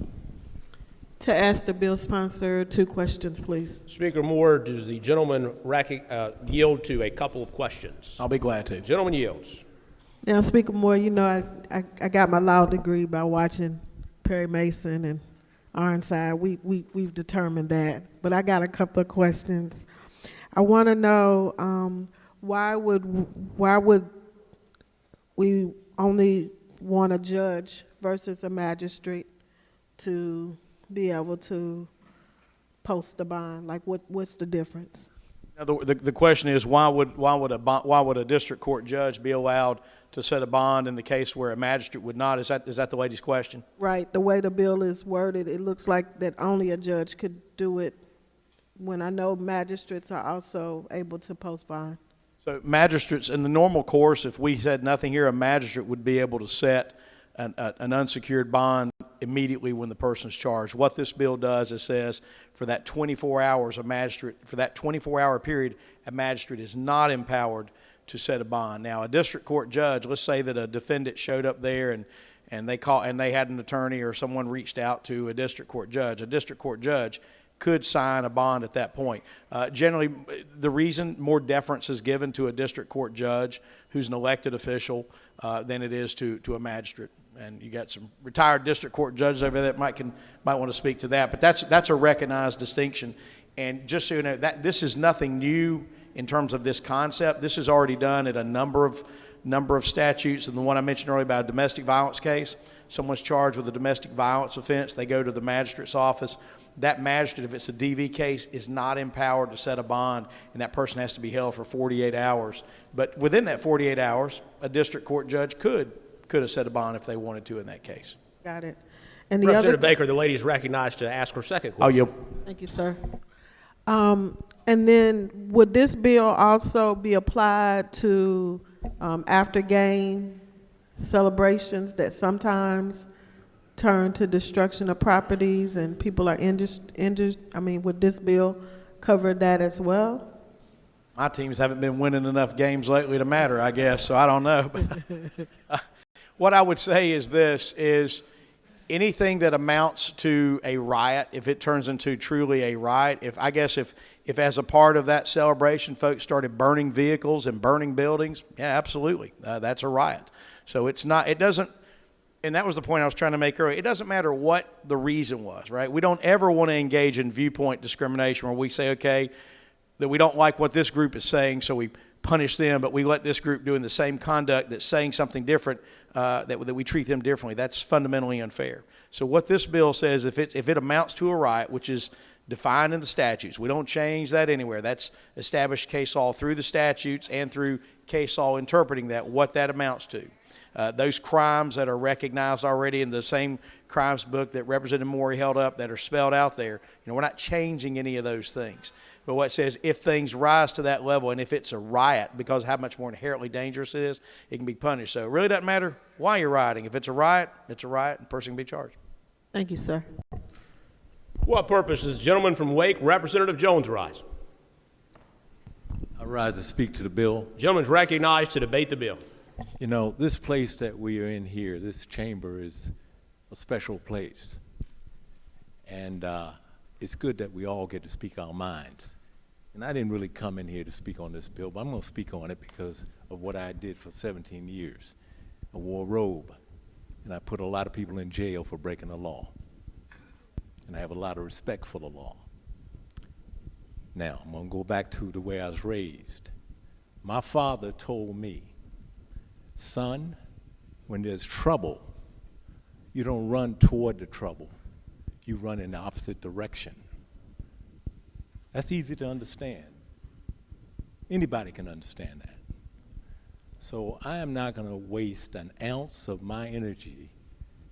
To ask the bill sponsor 2 questions, please. Speaker Moore, does the gentleman yield to a couple of questions? I'll be glad to. Gentleman yields. Now, Speaker Moore, you know I got my law degree by watching Perry Mason and Ironside. We've determined that. But I got a couple of questions. I want to know why would we only want a judge versus a magistrate to be able to post the bond? Like, what's the difference? Now, the question is, why would a district court judge be allowed to set a bond in the case where a magistrate would not? Is that the lady's question? Right. The way the bill is worded, it looks like that only a judge could do it, when I know magistrates are also able to post bond. So magistrates, in the normal course, if we said nothing here, a magistrate would be able to set an unsecured bond immediately when the person's charged. What this bill does is says for that 24 hours, for that 24-hour period, a magistrate is not empowered to set a bond. Now, a district court judge, let's say that a defendant showed up there and they had an attorney or someone reached out to a district court judge. A district court judge could sign a bond at that point. Generally, the reason more deference is given to a district court judge who's an elected official than it is to a magistrate. And you got some retired district court judges over there that might want to speak to that. But that's a recognized distinction. And just so you know, this is nothing new in terms of this concept. This is already done at a number of statutes. And the one I mentioned earlier about a domestic violence case, someone's charged with a domestic violence offense, they go to the magistrate's office. that magistrate, if it's a DV case, is not empowered to set a bond, and that person has to be held for 48 hours. But within that 48 hours, a district court judge could have set a bond if they wanted to in that case. Got it. And the Representative other, Baker, the lady is recognized to ask her second Oh, question. thank you, sir. And then would this bill also be applied to after game celebrations that sometimes turn to destruction of properties and people are injured? I mean, would this bill cover that as well? My teams haven't been winning enough games lately to matter, I guess, so I don't know. What I would say is this, is anything that amounts to a riot, if it turns into truly a riot, if as a part of that celebration, folks started burning vehicles and burning buildings, yeah, absolutely, that's a riot. So it doesn't, and that was the point I was trying to make earlier, it doesn't matter what the reason was, right? We don't ever want to engage in viewpoint discrimination where we say, okay, that we don't like what this group is saying, so we punish them, but we let this group doing the same conduct that's saying something different, that we treat them differently. That's fundamentally unfair. So what this bill says, if it amounts to a riot, which is defined in the statutes, we don't change that anywhere. That's established case law through the statutes and through case law interpreting that, what that amounts to. Those crimes that are recognized already in the same crimes book that Representative Morey held up that are spelled out there, we're not changing any of those things. But what it says, if things rise to that level and if it's a riot, because of how much more inherently dangerous it is, it can be punished. So it really doesn't matter why you're rioting. If it's a riot, and the person can be charged. Thank you, sir. What purpose does the gentleman from Wake, Representative Jones, rise? I rise to speak to the bill. Gentleman's recognized to debate the bill. You know, this place that we are in here, this chamber, is a special place. And it's good that we all get to speak our minds. And I didn't really come in here to speak on this bill, but I'm going to speak on it because of what I did for 17 years. I wore a robe, and I put a lot of people in jail for breaking the law. And I have a lot of respect for the law. Now, I'm going to go back to the way I was raised. My father told me, son, when there's trouble, you don't run toward the trouble. You run in the opposite direction. That's easy to understand. Anybody can understand that. So I am not going to waste an ounce of my energy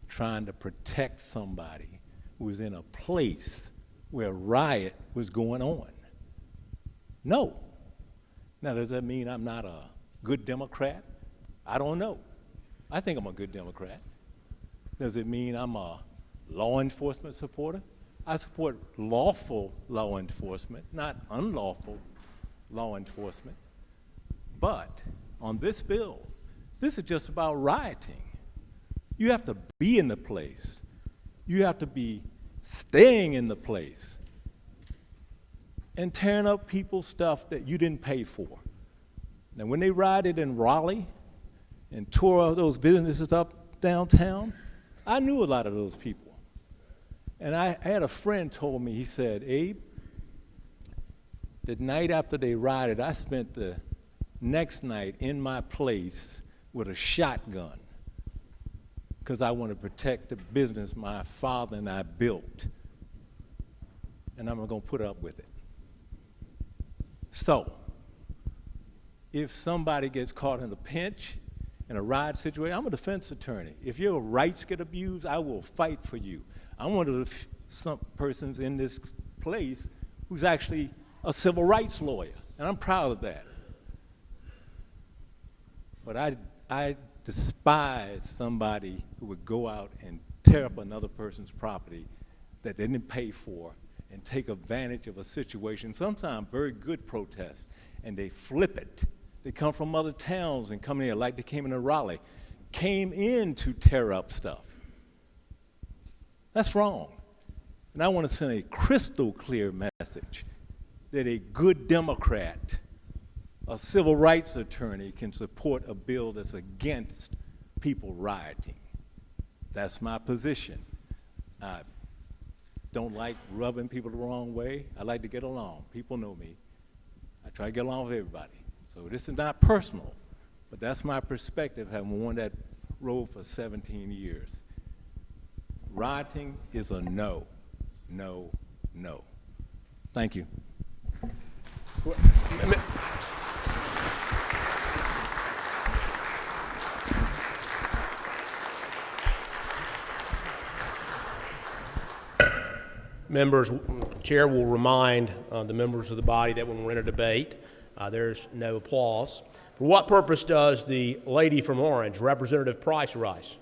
trying to protect somebody who was in a place where a riot was going on. No. Now, does that mean I'm not a good Democrat? I don't know. I think I'm a good Democrat. Does it mean I'm a law enforcement supporter? I support lawful law enforcement, not unlawful law enforcement. But on this bill, this is just about rioting. You have to be in the place. You have to be staying in the place and tearing up people's stuff that you didn't pay for. Now, when they rioted in Raleigh and tore those businesses up downtown, I knew a lot of those people. And I had a friend told me, he said, Abe, the night after they rioted, I spent the next night in my place with a shotgun because I want to protect the business my father and I built. And I'm going to put up with it. So, if somebody gets caught in a pinch, in a riot situation, I'm a defense attorney. If your rights get abused, I will fight for you. I'm one of the some persons in this place who's actually a civil rights lawyer, and I'm proud of that. But I despise somebody who would go out and tear up another person's property that they didn't pay for and take advantage of a situation, sometimes very good protests, and they flip it. They come from other towns and come in here, like they came into Raleigh, came in to tear up stuff. That's wrong. And I want to send a crystal clear message that a good Democrat, a civil rights attorney, can support a bill that's against people rioting. That's my position. I don't like rubbing people the wrong way. I like to get along. People know me. I try to get along with everybody. So this is not personal, but that's my perspective, having worn that robe for 17 years. Rioting is a no, no, no. Thank you. Members, Chair will remind the members of the body that when we're in a debate, there's no applause. For what purpose does the lady from Orange, Representative Price, rise?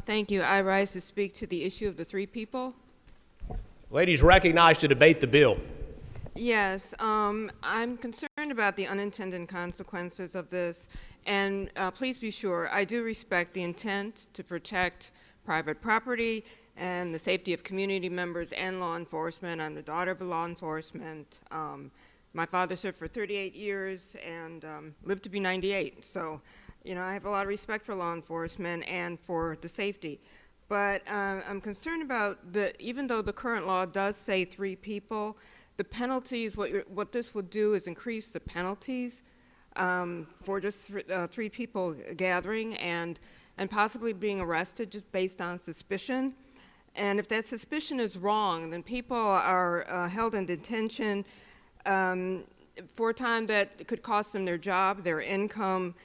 Thank you. I rise to speak to the issue of the 3 people. Ladies recognized to debate the bill. Yes, I'm concerned about the unintended consequences of this, and please be sure, I do respect the intent to protect private property and the safety of community members and law enforcement. I'm the daughter of law enforcement. My father served for 38 years and lived to be 98, so you know, I have a lot of respect for law enforcement and for the safety. But I'm concerned about even though the current law does say 3 people, the penalties, what this would do is increase the penalties for just 3 people gathering and possibly being arrested just based on suspicion. And if that suspicion is wrong, then people are held in detention for a time that could cost them their job, their income,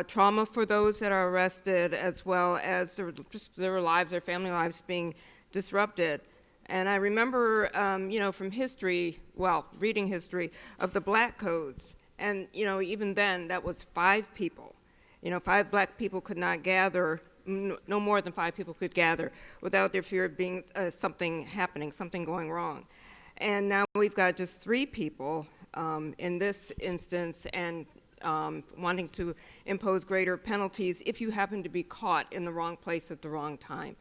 trauma for those that are arrested, as well as their lives, their family lives being disrupted. And I remember, you know, from history, well, reading history of the black codes, and you know, even then, that was 5 people. You know, 5 black people could not gather. No more than 5 people could gather without their fear of being something happening, something going wrong. And now we've got just 3 people in this instance, and wanting to impose greater penalties if you happen to be caught in the wrong place at the wrong time.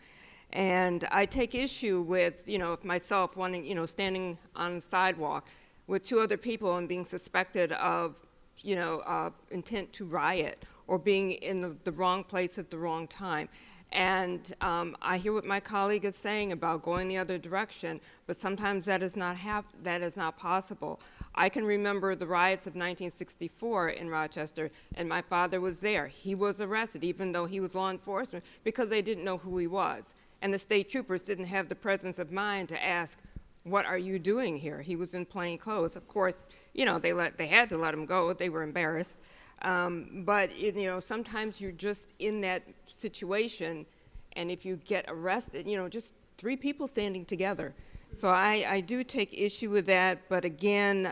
And I take issue with, you know, myself wanting, you know, standing on the sidewalk with 2 other people and being suspected of, you know, intent to riot or being in the wrong place at the wrong time. And I hear what my colleague is saying about going the other direction, but sometimes that is not possible. I can remember the riots of 1964 in Rochester, and my father was there. He was arrested, even though he was law enforcement, because they didn't know who he was. And the state troopers didn't have the presence of mind to ask, what are you doing here? He was in plain clothes. Of course, you know, they had to let him go. They were embarrassed. But you know, sometimes you're just in that situation, and if you get arrested, you know, just 3 people standing together. So I do take issue with that, but again,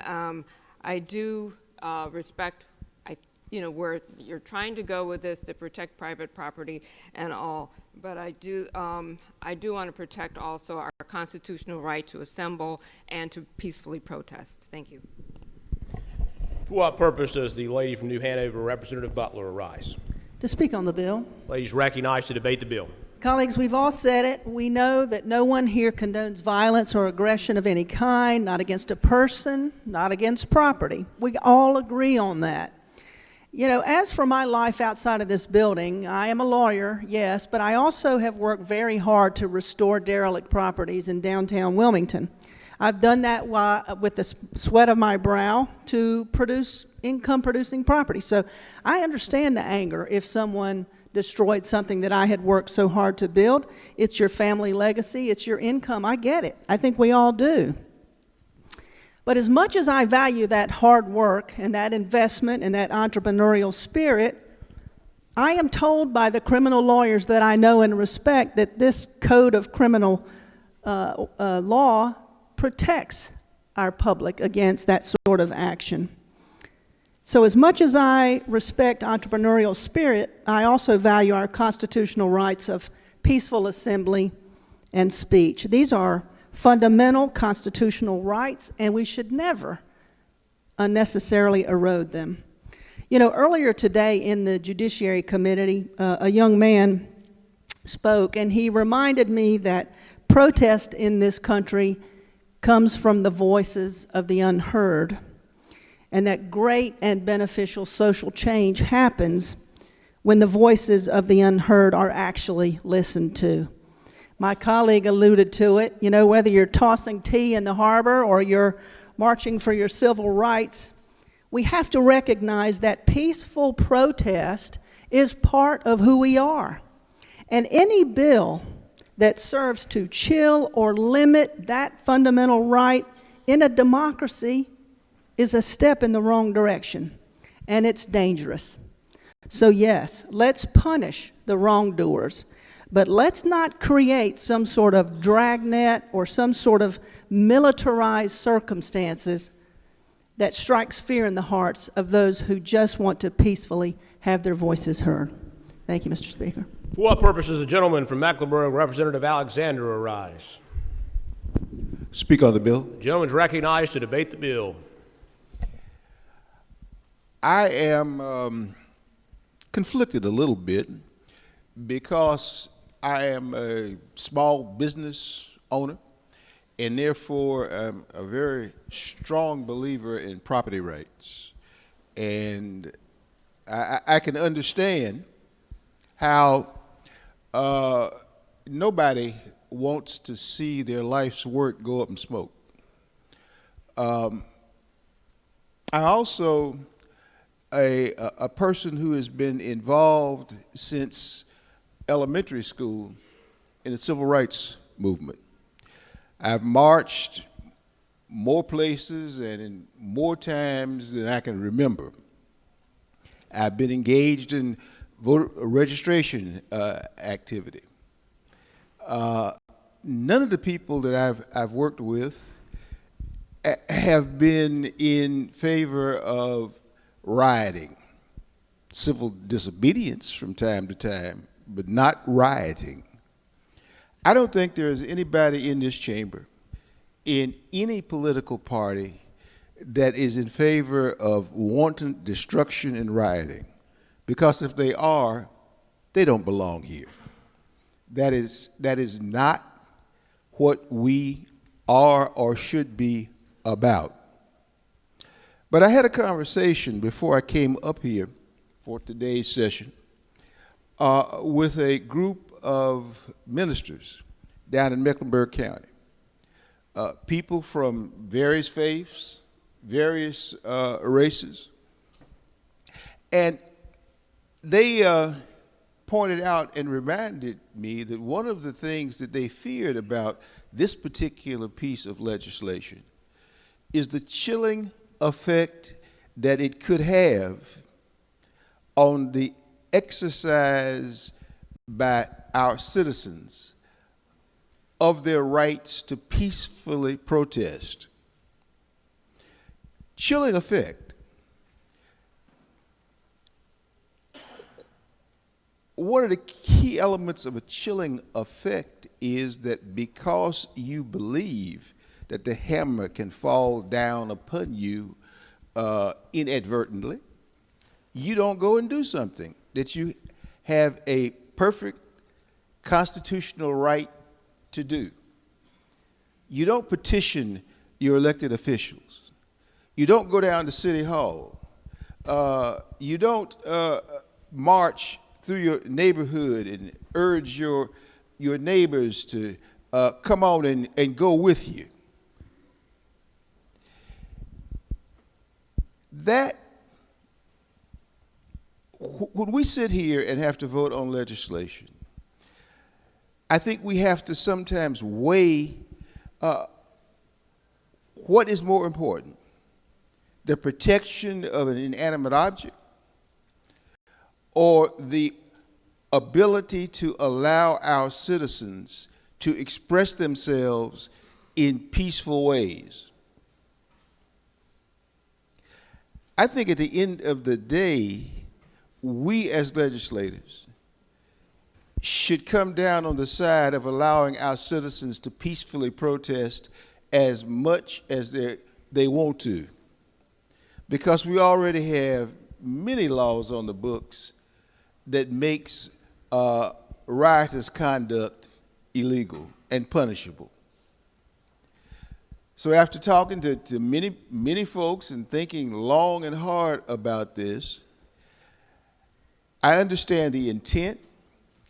I do respect, you know, where you're trying to go with this to protect private property and all, but I do want to protect also our constitutional right to assemble and to peacefully protest. Thank you. For what purpose does the lady from New Hanover, Representative Butler, rise? To speak on the bill. Ladies recognized to debate the bill. Colleagues, we've all said it. We know that no one here condones violence or aggression of any kind, not against a person, not against property. We all agree on that. You know, as for my life outside of this building, I am a lawyer, yes, but I also have worked very hard to restore derelict properties in downtown Wilmington. I've done that with the sweat of my brow to produce income-producing property. So I understand the anger if someone destroyed something that I had worked so hard to build. It's your family legacy, it's your income. I get it. I think we all do. But as much as I value that hard work and that investment and that entrepreneurial spirit, I am told by the criminal lawyers that I know and respect that this code of criminal law protects our public against that sort of action. So as much as I respect entrepreneurial spirit, I also value our constitutional rights of peaceful assembly and speech. These are fundamental constitutional rights, and we should never unnecessarily erode them. You know, earlier today in the Judiciary Committee, a young man spoke, and he reminded me that protest in this country comes from the voices of the unheard, and that great and beneficial social change happens when the voices of the unheard are actually listened to. My colleague alluded to it. You know, whether you're tossing tea in the harbor or you're marching for your civil rights, we have to recognize that peaceful protest is part of who we are. And any bill that serves to chill or limit that fundamental right in a democracy is a step in the wrong direction, and it's dangerous. So yes, let's punish the wrongdoers, but let's not create some sort of dragnet or some sort of militarized circumstances that strikes fear in the hearts of those who just want to peacefully have their voices heard. Thank you, Mr. Speaker. For what purpose does the gentleman from Mecklenburg, Representative Alexander, arise? Speak on the bill. The gentleman is recognized to debate the bill. I am conflicted a little bit because I am a small business owner and therefore am a very strong believer in property rights. And I can understand how nobody wants to see their life's work go up in smoke. I also a person who has been involved since elementary school in the civil rights movement. I've marched more places and in more times than I can remember. I've been engaged in voter registration activity. None of the people that I've worked with have been in favor of rioting, civil disobedience from time to time, but not rioting. I don't think there is anybody in this chamber, in any political party, that is in favor of wanton destruction and rioting, because if they are, they don't belong here. That is not what we are or should be about. But I had a conversation before I came up here for today's session with a group of ministers down in Mecklenburg County, people from various faiths, various races, and they pointed out and reminded me that one of the things that they feared about this particular piece of legislation is the chilling effect that it could have on the exercise by our citizens of their rights to peacefully protest. Chilling effect. One of the key elements of a chilling effect is that because you believe that the hammer can fall down upon you inadvertently, you don't go and do something that you have a perfect constitutional right to do. You don't petition your elected officials. You don't go down to City Hall. You don't march through your neighborhood and urge your neighbors to come on and go with you. That, when we sit here and have to vote on legislation, I think we have to sometimes weigh what is more important, the protection of an inanimate object or the ability to allow our citizens to express themselves in peaceful ways. I think at the end of the day, we as legislators should come down on the side of allowing our citizens to peacefully protest as much as they want to, because we already have many laws on the books that makes riotous conduct illegal and punishable. So after talking to many folks and thinking long and hard about this, I understand the intent,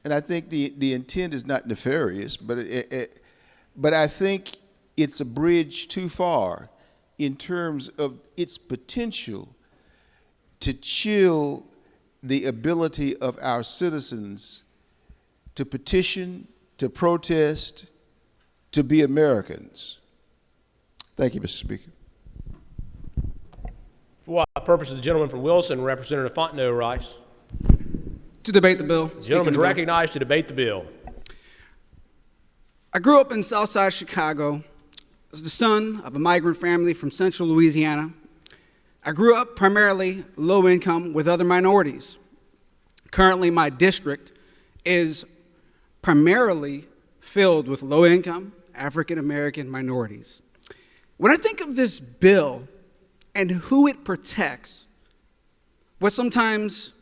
and I think the intent is not nefarious, but I think it's a bridge too far in terms of its potential to chill the ability of our citizens to petition, to protest, to be Americans. Thank you, Mr. Speaker. For what purpose, the gentleman from Wilson, Representative Fontenot Rice. To debate the bill. The gentleman is recognized to debate the bill. I grew up in Southside Chicago as the son of a migrant family from central Louisiana. I grew up primarily low income with other minorities. Currently, my district is primarily filled with low income African American minorities. When I think of this bill and who it protects, what sometimes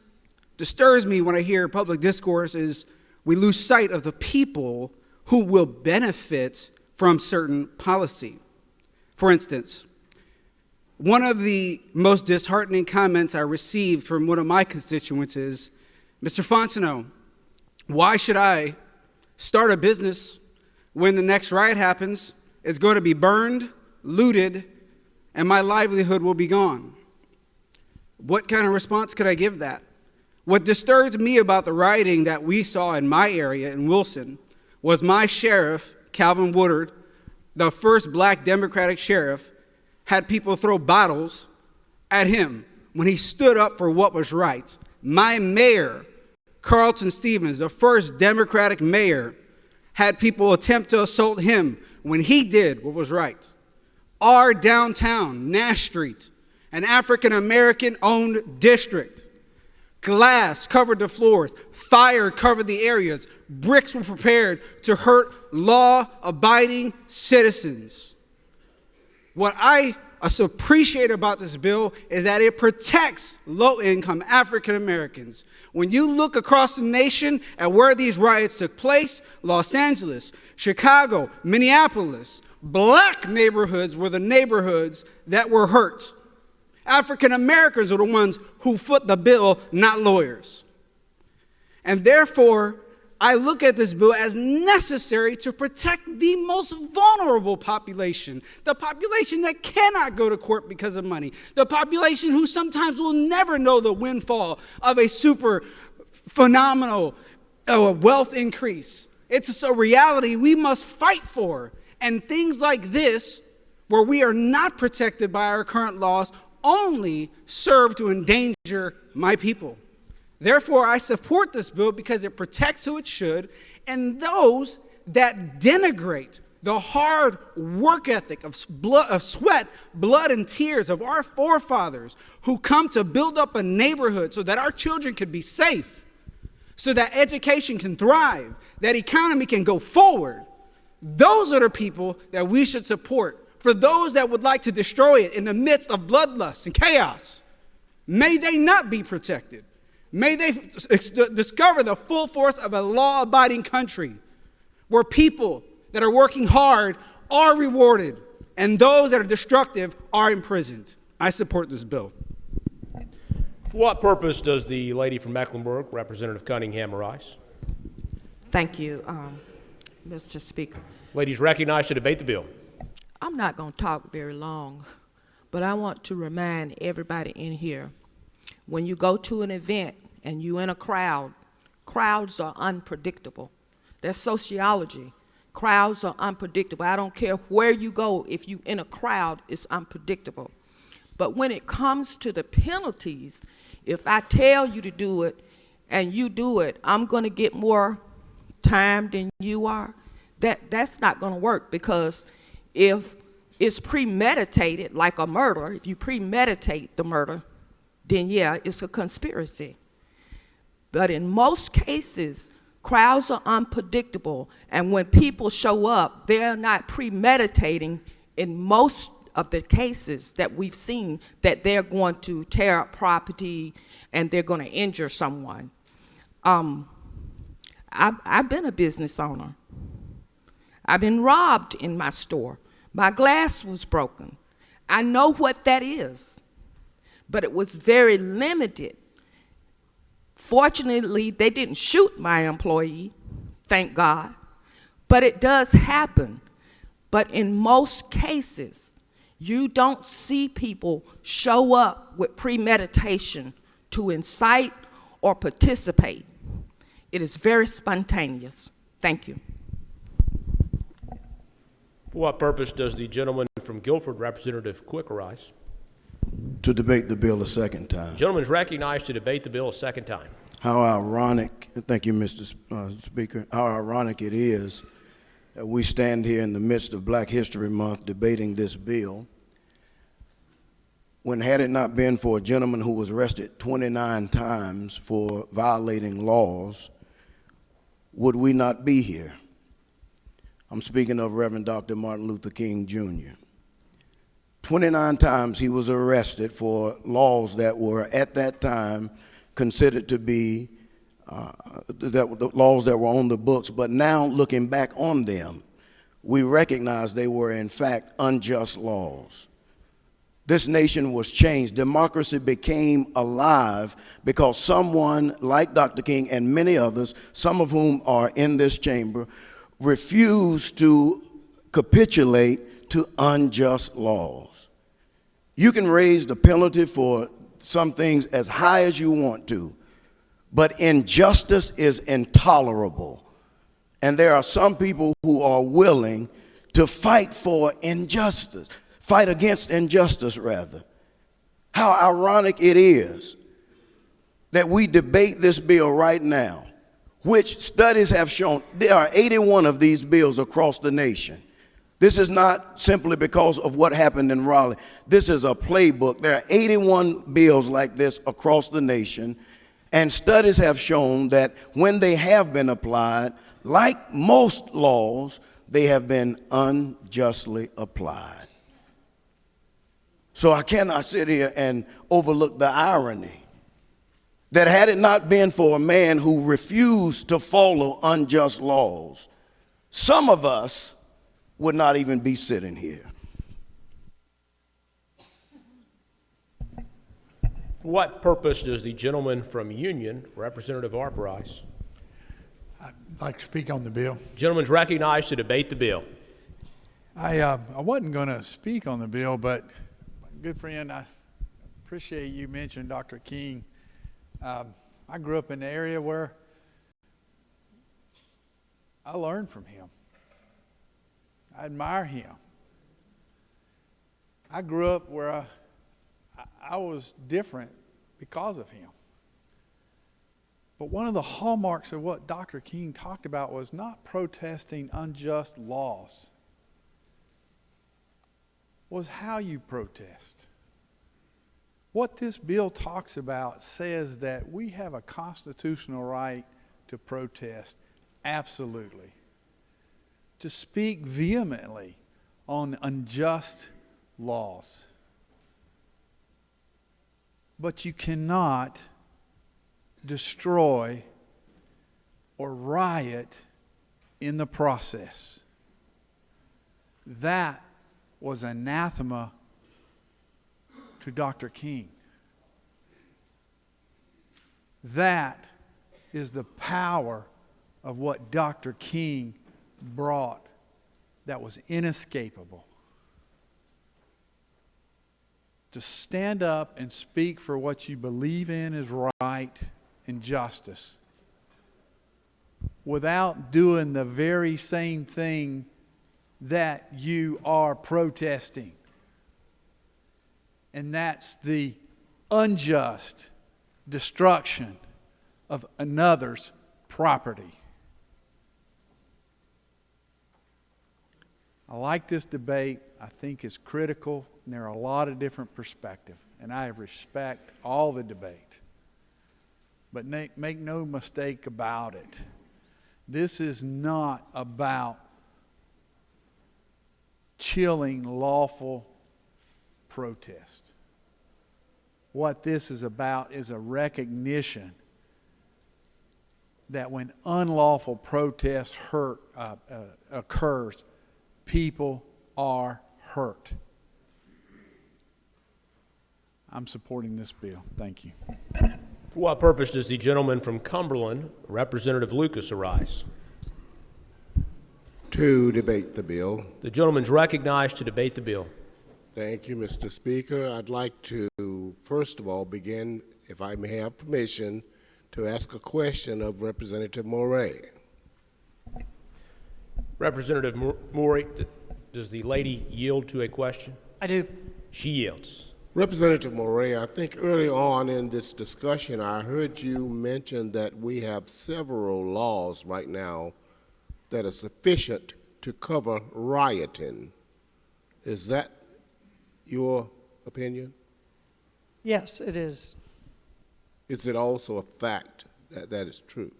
disturbs me when I hear public discourse is we lose sight of the people who will benefit from certain policy. For instance, one of the most disheartening comments I received from one of my constituents is, Mr. Fontenot, why should I start a business when the next riot happens? It's going to be burned, looted, and my livelihood will be gone. What kind of response could I give that? What disturbs me about the rioting that we saw in my area in Wilson was my sheriff, Calvin Woodard, the first black Democratic sheriff, had people throw bottles at him when he stood up for what was right. My mayor, Carlton Stevens, the first Democratic mayor, had people attempt to assault him when he did what was right. Our downtown, Nash Street, an African-American owned district, glass covered the floors, fire covered the areas, bricks were prepared to hurt law-abiding citizens. What I appreciate about this bill is that it protects low-income African Americans. When you look across the nation at where these riots took place, Los Angeles, Chicago, Minneapolis, black neighborhoods were the neighborhoods that were hurt. African Americans are the ones who foot the bill, not lawyers. And therefore, I look at this bill as necessary to protect the most vulnerable population, the population that cannot go to court because of money, the population who sometimes will never know the windfall of a super phenomenal wealth increase. It's a reality we must fight for. And things like this, where we are not protected by our current laws, only serve to endanger my people. Therefore, I support this bill because it protects who it should, and those that denigrate the hard work ethic of sweat, blood, and tears of our forefathers who come to build up a neighborhood so that our children can be safe, so that education can thrive, that economy can go forward. Those are the people that we should support. For those that would like to destroy it in the midst of bloodlust and chaos, may they not be protected. May they discover the full force of a law-abiding country where people that are working hard are rewarded and those that are destructive are imprisoned. I support this bill. For what purpose does the lady from Mecklenburg, Representative Cunningham, arise? Thank you, Mr. Speaker. Ladies recognized to debate the bill. I'm not going to talk very long, but I want to remind everybody in here, when you go to an event and you're in a crowd, crowds are unpredictable. That's sociology. Crowds are unpredictable. I don't care where you go, if you're in a crowd, it's unpredictable. But when it comes to the penalties, if I tell you to do it and you do it, I'm going to get more time than you are. That's not going to work, because if it's premeditated, like a murder, if you premeditate the murder, then yeah, it's a conspiracy. But in most cases, crowds are unpredictable, and when people show up, they're not premeditating in most of the cases that we've seen that they're going to tear up property and they're going to injure someone. I've been a business owner. I've been robbed in my store. My glass was broken. I know what that is, but it was very limited. Fortunately, they didn't shoot my employee, thank God, but it does happen. But in most cases, you don't see people show up with premeditation to incite or participate. It is very spontaneous. Thank you. For what purpose does the gentleman from Guilford, Representative Quick, arise? To debate the bill a second time. The gentleman is recognized to debate the bill a second time. How ironic, thank you, Mr. Speaker, how ironic it is that we stand here in the midst of Black History Month debating this bill, when had it not been for a gentleman who was arrested 29 times for violating laws, would we not be here? I'm speaking of Reverend Dr. Martin Luther King, Jr. 29 times he was arrested for laws that were at that time considered to be the laws that were on the books, but now looking back on them, we recognize they were in fact unjust laws. This nation was changed. Democracy became alive because someone like Dr. King and many others, some of whom are in this chamber, refused to capitulate to unjust laws. You can raise the penalty for some things as high as you want to, but injustice is intolerable. And there are some people who are willing to fight for injustice, fight against injustice rather. How ironic it is that we debate this bill right now, which studies have shown there are 81 of these bills across the nation. This is not simply because of what happened in Raleigh. This is a playbook. There are 81 bills like this across the nation, and studies have shown that when they have been applied, like most laws, they have been unjustly applied. So I cannot sit here and overlook the irony that had it not been for a man who refused to follow unjust laws, some of us would not even be sitting here. For what purpose does the gentleman from Union, Representative Arp, rise? I'd like to speak on the bill. Gentleman's recognized to debate the bill. I wasn't going to speak on the bill, but my good friend, I appreciate you mentioning Dr. King. I grew up in the area where I learned from him. I admire him. I grew up where I was different because of him. But one of the hallmarks of what Dr. King talked about was not protesting unjust laws, was how you protest. What this bill talks about says that we have a constitutional right to protest, absolutely. To speak vehemently on unjust laws. But you cannot destroy or riot in the process. That was anathema to Dr. King. That is the power of what Dr. King brought that was inescapable. To stand up and speak for what you believe in is right and justice without doing the very same thing that you are protesting. And that's the unjust destruction of another's property. I like this debate. I think it's critical, and there are a lot of different perspectives, and I respect all the debate. But make no mistake about it. This is not about chilling lawful protest. What this is about is a recognition that when unlawful protest occurs, people are hurt. I'm supporting this bill. Thank you. For what purpose does the gentleman from Cumberland, Representative Lucas, arise? To debate the bill. The gentleman's recognized to debate the bill. Thank you, Mr. Speaker. I'd like to, first of all, begin, if I may have permission, to ask a question of Representative Morey. Representative Morey, Does the lady yield to a question? I do. She yields. Representative Moray, I think early on in this discussion, I heard you mention that we have several laws right now that are sufficient to cover rioting. Is that your opinion? Yes, it is. Is it also a fact that that is true?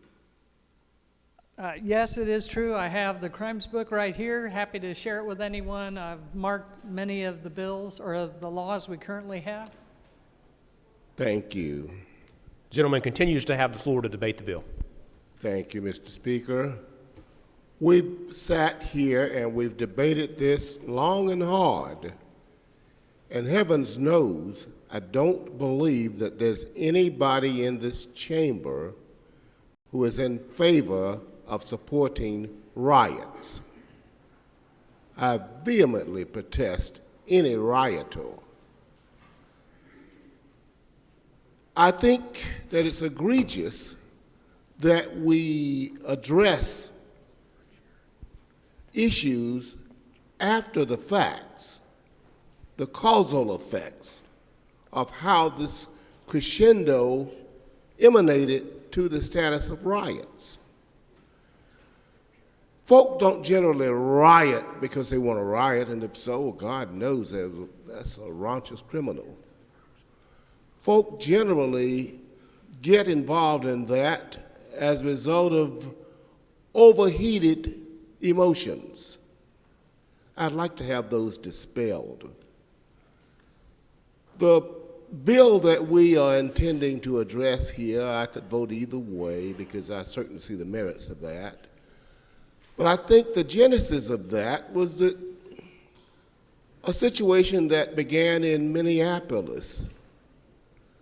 Yes, it is true. I have the crimes book right here. Happy to share it with anyone. I've marked many of the bills or of the laws we currently have. Thank you. The gentleman continues to have the floor to debate the bill. Thank you, Mr. Speaker. We've sat here and we've debated this long and hard. And heavens knows, I don't believe that there's anybody in this chamber who is in favor of supporting riots. I vehemently protest any rioter. I think that it's egregious that we address issues after the facts, the causal effects of how this crescendo emanated to the status of riots. Folk don't generally riot because they want to riot, and if so, God knows that's a raunchous criminal. Folk generally get involved in that as a result of overheated emotions. I'd like to have those dispelled. The bill that we are intending to address here, I could vote either way because I certainly see the merits of that. But I think the genesis of that was a situation that began in Minneapolis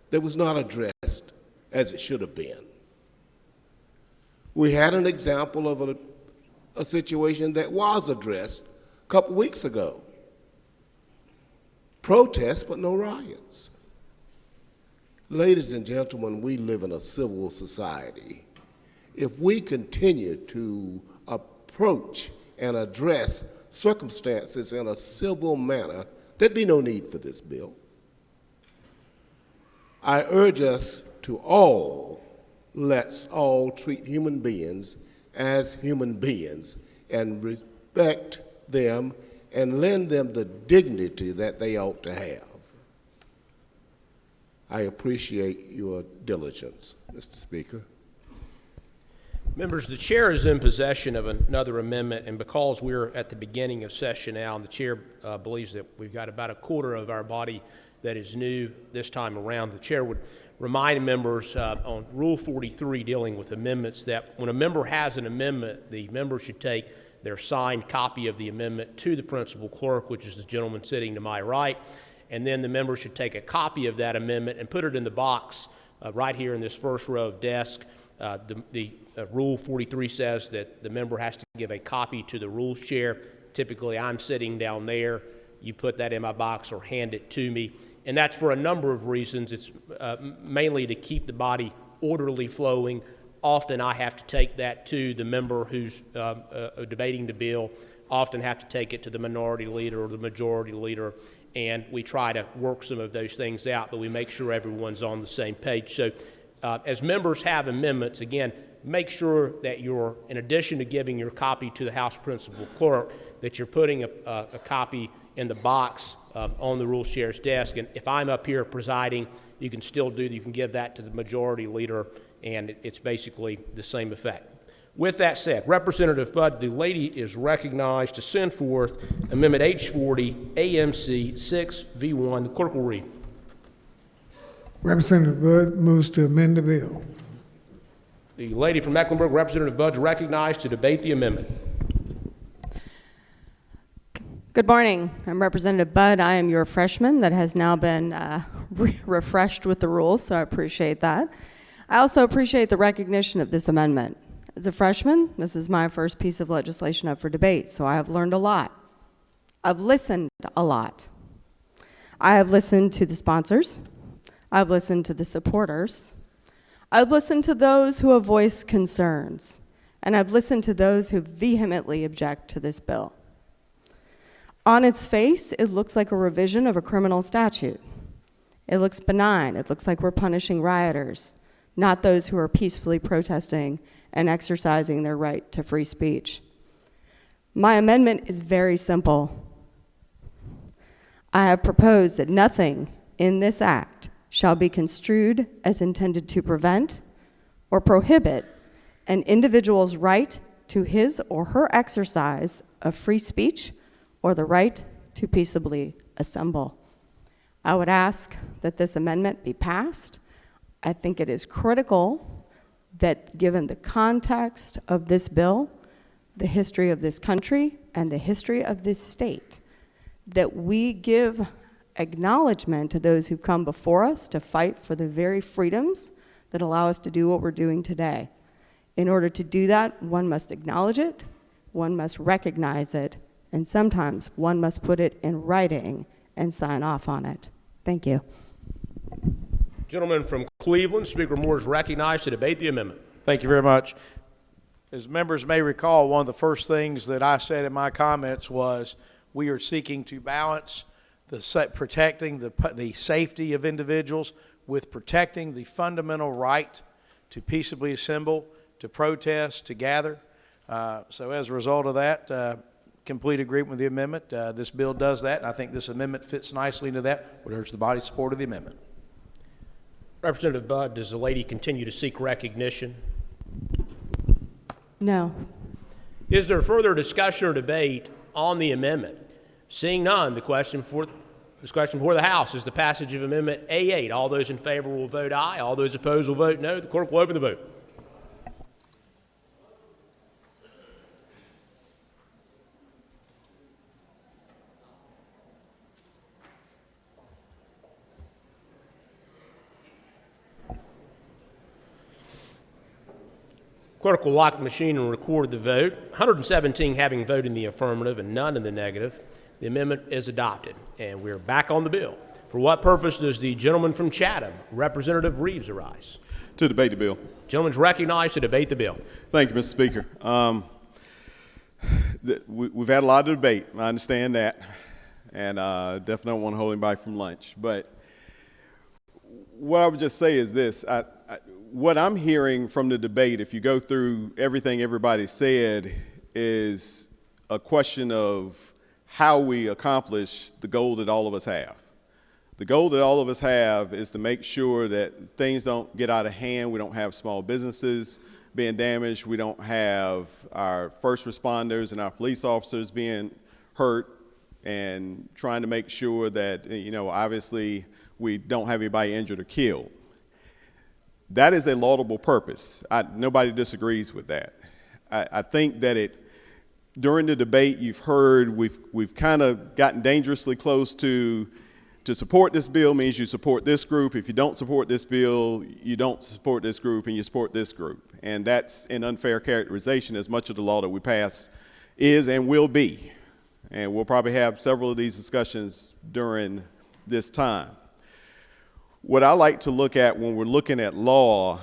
that was not addressed as it should have been. We had an example of a situation that was addressed a couple weeks ago. Protests, but no riots. Ladies and gentlemen, we live in a civil society. If we continue to approach and address circumstances in a civil manner, there'd be no need for this bill. I urge us to let's all treat human beings as human beings and respect them and lend them the dignity that they ought to have. I appreciate your diligence, Mr. Speaker. Members, the chair is in possession of another amendment, and because we're at the beginning of session now, and the chair believes that we've got about a quarter of our body that is new this time around, the chair would remind members on Rule 43 dealing with amendments that when a member has an amendment, the member should take their signed copy of the amendment to the principal clerk, which is the gentleman sitting to my right, and then the member should take a copy of that amendment and put it in the box right here in this first row of desk. Rule 43 says that the member has to give a copy to the rules chair. Typically, I'm sitting down there. You put that in my box or hand it to me. And that's for a number of reasons. It's mainly to keep the body orderly flowing. Often I have to take that to the member who's debating the bill. Often have to take it to the minority leader or the majority leader. And we try to work some of those things out, but we make sure everyone's on the same page. So as members have amendments, again, make sure that you're, in addition to giving your copy to the House Principal Clerk, that you're putting a copy in the box on the rules chair's desk. And if I'm up here presiding, you can still you can give that to the majority leader, and it's basically the same effect. With that said, Representative Budd, the lady is recognized to send forth Amendment H40, AMC 6V1. The clerk will read. Representative Budd moves to amend the bill. The lady from Mecklenburg, Representative Budd, is recognized to debate the amendment. Good morning. I'm Representative Budd. I am your freshman that has now been refreshed with the rules, so I appreciate that. I also appreciate the recognition of this amendment. As a freshman, this is my first piece of legislation up for debate, so I have learned a lot. I've listened a lot. I have listened to the sponsors. I've listened to the supporters. I've listened to those who have voiced concerns, and I've listened to those who vehemently object to this bill. On its face, it looks like a revision of a criminal statute. It looks benign. It looks like we're punishing rioters, not those who are peacefully protesting and exercising their right to free speech. My amendment is very simple. I have proposed that nothing in this act shall be construed as intended to prevent or prohibit an individual's right to his or her exercise of free speech or the right to peaceably assemble. I would ask that this amendment be passed. I think it is critical that, given the context of this bill, the history of this country, and the history of this state, that we give acknowledgement to those who come before us to fight for the very freedoms that allow us to do what we're doing today. In order to do that, one must acknowledge it, one must recognize it, and sometimes one must put it in writing and sign off on it. Thank you. Gentleman from Cleveland, Speaker Moore is recognized to debate the amendment. Thank you very much. As members may recall, one of the first things that I said in my comments was we are seeking to balance protecting the safety of individuals with protecting the fundamental right to peaceably assemble, to protest, to gather. So as a result of that, complete agreement with the amendment. This bill does that, and I think this amendment fits nicely into that. Would urge the body's support of the amendment. Representative Budd, does the lady continue to seek recognition? No. Is there further discussion or debate on the amendment? Seeing none, the question before the House is the passage of Amendment A8. All those in favor will vote aye. All those opposed will vote no. The clerk will open the vote. Clerk will lock the machine and record the vote. 117 having voted in the affirmative and none in the negative. The amendment is adopted, and we're back on the bill. For what purpose does the gentleman from Chatham, Representative Reeves, arise? To debate the bill. Gentleman's recognized to debate the bill. Thank you, Mr. Speaker. We've had a lot of debate. I understand that, and definitely don't want to hold anybody from lunch. But what I would just say is this. What I'm hearing from the debate, if you go through everything everybody said, is a question of how we accomplish the goal that all of us have. The goal that all of us have is to make sure that things don't get out of hand. We don't have small businesses being damaged. We don't have our first responders and our police officers being hurt, and trying to make sure that, obviously we don't have anybody injured or killed. That is a laudable purpose. Nobody disagrees with that. I think that during the debate you've heard, we've kind of gotten dangerously close to support this bill means you support this group. If you don't support this bill, you don't support this group, and you support this group. And that's an unfair characterization, as much of the law that we pass is and will be. And we'll probably have several of these discussions during this time. What I like to look at when we're looking at law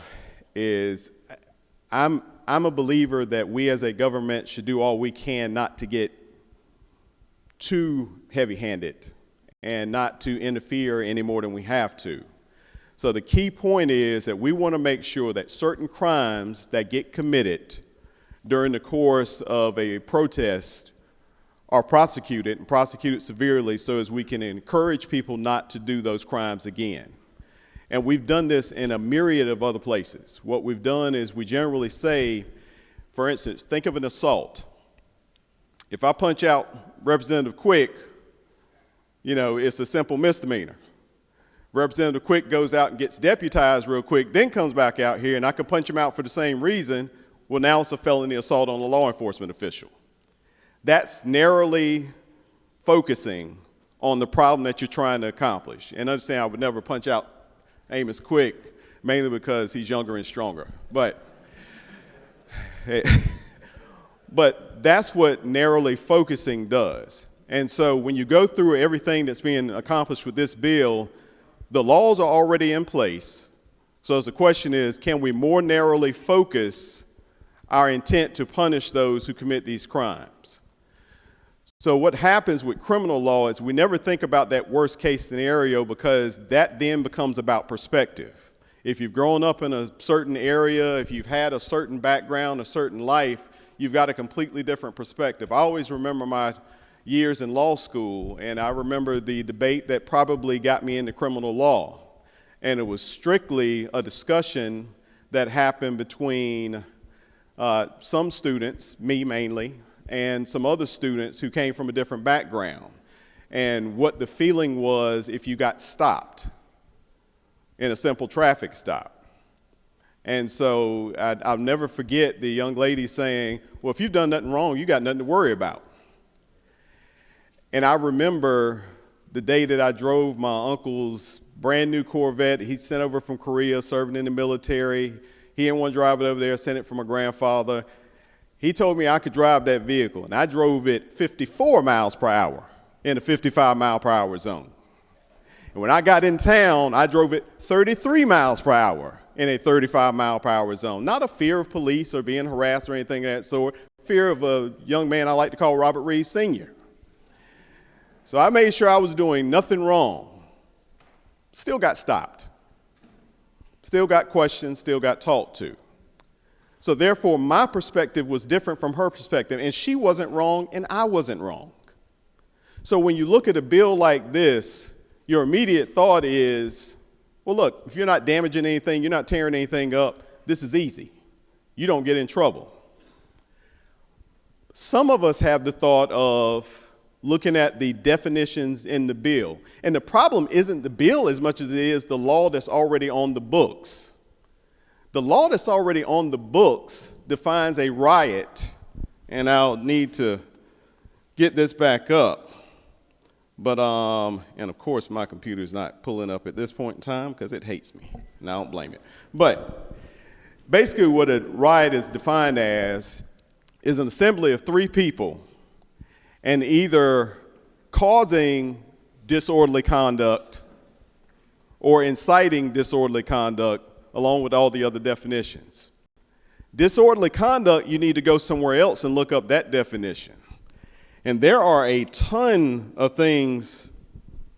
is I'm a believer that we as a government should do all we can not to get too heavy-handed and not to interfere any more than we have to. So the key point is that we want to make sure that certain crimes that get committed during the course of a protest are prosecuted, and prosecuted severely, so as we can encourage people not to do those crimes again. And we've done this in a myriad of other places. What we've done is we generally say, for instance, think of an assault. If I punch out Representative Quick, it's a simple misdemeanor. Representative Quick goes out and gets deputized real quick, then comes back out here, and I can punch him out for the same reason. Well, now it's a felony assault on a law enforcement official. That's narrowly focusing on the problem that you're trying to accomplish. And understand, I would never punch out Amos Quick, mainly because he's younger and stronger. But that's what narrowly focusing does. And so when you go through everything that's being accomplished with this bill, the laws are already in place. So the question is, can we more narrowly focus our intent to punish those who commit these crimes? So what happens with criminal law is we never think about that worst case scenario because that then becomes about perspective. If you've grown up in a certain area, if you've had a certain background, a certain life, you've got a completely different perspective. I always remember my years in law school, and I remember the debate that probably got me into criminal law. And it was strictly a discussion that happened between some students, me mainly, and some other students who came from a different background, and what the feeling was if you got stopped in a simple traffic stop. And so I'll never forget the young lady saying, well, if you've done nothing wrong, you got nothing to worry about. And I remember the day that I drove my uncle's brand new Corvette. He sent over from Korea, serving in the military. He didn't want to drive it over there, sent it from my grandfather. He told me I could drive that vehicle, and I drove it 54 miles per hour in a 55 mile per hour zone. And when I got in town, I drove it 33 miles per hour in a 35 mile per hour zone. Not a fear of police or being harassed or anything of that sort, fear of a young man I like to call Robert Reeves Sr. So I made sure I was doing nothing wrong. Still got stopped. Still got questioned, still got talked to. So therefore, my perspective was different from her perspective, and she wasn't wrong, and I wasn't wrong. So when you look at a bill like this, your immediate thought is, well, look, if you're not damaging anything, you're not tearing anything up, this is easy. You don't get in trouble. Some of us have the thought of looking at the definitions in the bill. And the problem isn't the bill as much as it is the law that's already on the books. The law that's already on the books defines a riot, and I'll need to get this back up. But, and of course my computer's not pulling up at this point in time because it hates me, and I don't blame it. But basically what a riot is defined as is an assembly of three people and either causing disorderly conduct or inciting disorderly conduct along with all the other definitions. Disorderly conduct, you need to go somewhere else and look up that definition. And there are a ton of things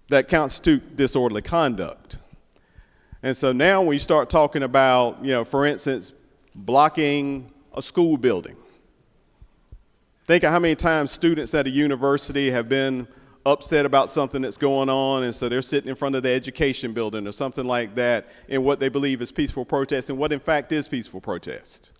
that constitute disorderly conduct. And so now when you start talking about, for instance, blocking a school building, think of how many times students at a university have been upset about something that's going on, and so they're sitting in front of the education building or something like that in what they believe is peaceful protest and what in fact is peaceful protest.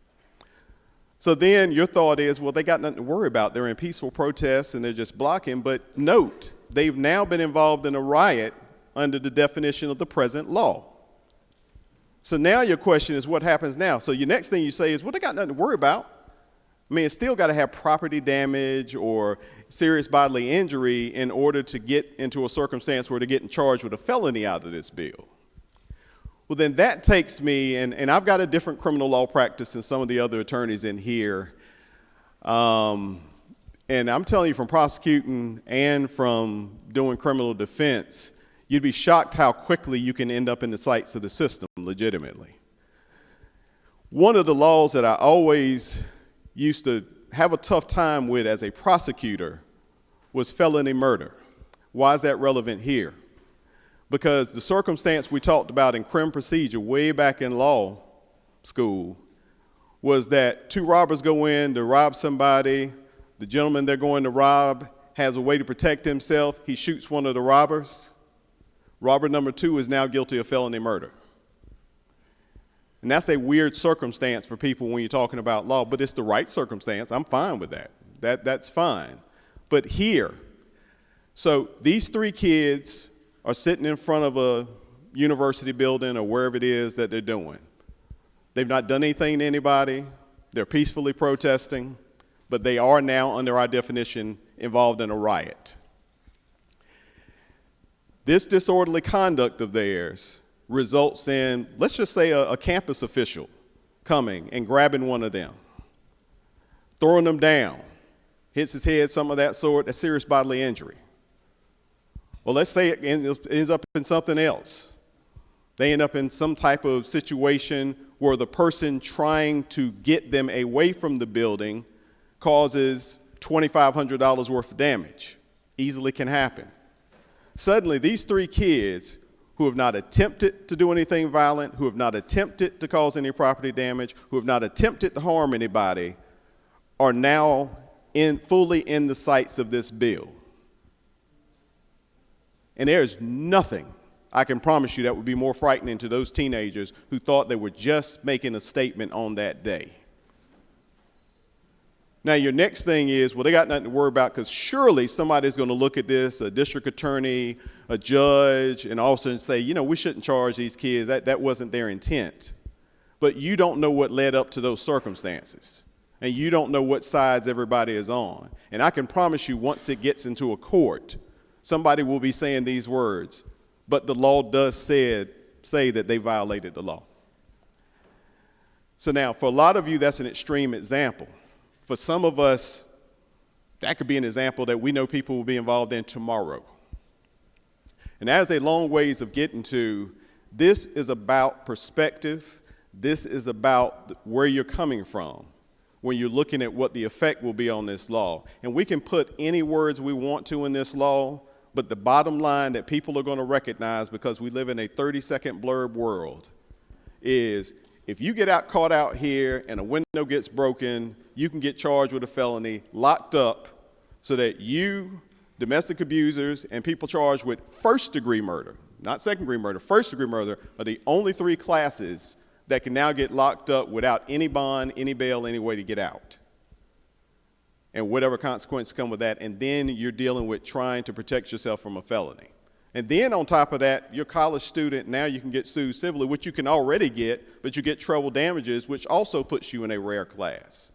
So then your thought is, well, they got nothing to worry about. They're in peaceful protests and they're just blocking. But note, they've now been involved in a riot under the definition of the present law. So now your question is, what happens now? So your next thing you say is, well, they got nothing to worry about. I mean, it's still got to have property damage or serious bodily injury in order to get into a circumstance where they're getting charged with a felony out of this bill. Well, then that takes me, and I've got a different criminal law practice than some of the other attorneys in here. And I'm telling you, from prosecuting and from doing criminal defense, you'd be shocked how quickly you can end up in the sights of the system legitimately. One of the laws that I always used to have a tough time with as a prosecutor was felony murder. Why is that relevant here? Because the circumstance we talked about in crim procedure way back in law school was that two robbers go in to rob somebody. The gentleman they're going to rob has a way to protect himself. He shoots one of the robbers. Robber number two is now guilty of felony murder. And that's a weird circumstance for people when you're talking about law, but it's the right circumstance. I'm fine with that. That's fine. But here, so these three kids are sitting in front of a university building or wherever it is that they're doing. They've not done anything to anybody. They're peacefully protesting, but they are now, under our definition, involved in a riot. This disorderly conduct of theirs results in, let's just say, a campus official coming and grabbing one of them, throwing them down, hits his head, some of that sort, a serious bodily injury. Well, let's say it ends up in something else. They end up in some type of situation where the person trying to get them away from the building causes $2,500 worth of damage. Easily can happen. Suddenly, these 3 kids who have not attempted to do anything violent, who have not attempted to cause any property damage, who have not attempted to harm anybody, are now fully in the sights of this bill. And there's nothing, I can promise you, that would be more frightening to those teenagers who thought they were just making a statement on that day. Now, your next thing is, well, they got nothing to worry about because surely somebody's going to look at this, a district attorney, a judge, and officer, and say, you know, we shouldn't charge these kids. That wasn't their intent. But you don't know what led up to those circumstances. And you don't know what sides everybody is on. And I can promise you, once it gets into a court, somebody will be saying these words, but the law does say that they violated the law. So now, for a lot of you, that's an extreme example. For some of us, that could be an example that we know people will be involved in tomorrow. And as a long ways of getting to, this is about perspective. This is about where you're coming from when you're looking at what the effect will be on this law. And we can put any words we want to in this law, but the bottom line that people are going to recognize, because we live in a 30-second blurb world, is if you get caught out here and a window gets broken, you can get charged with a felony, locked up, so that you, domestic abusers, and people charged with first-degree murder, not second-degree murder, first-degree murder, are the only 3 classes that can now get locked up without any bond, any bail, any way to get out. And whatever consequences come with that, and then you're dealing with trying to protect yourself from a felony. And then on top of that, you're a college student, now you can get sued civilly, which you can already get, but you get treble damages, which also puts you in a rare class.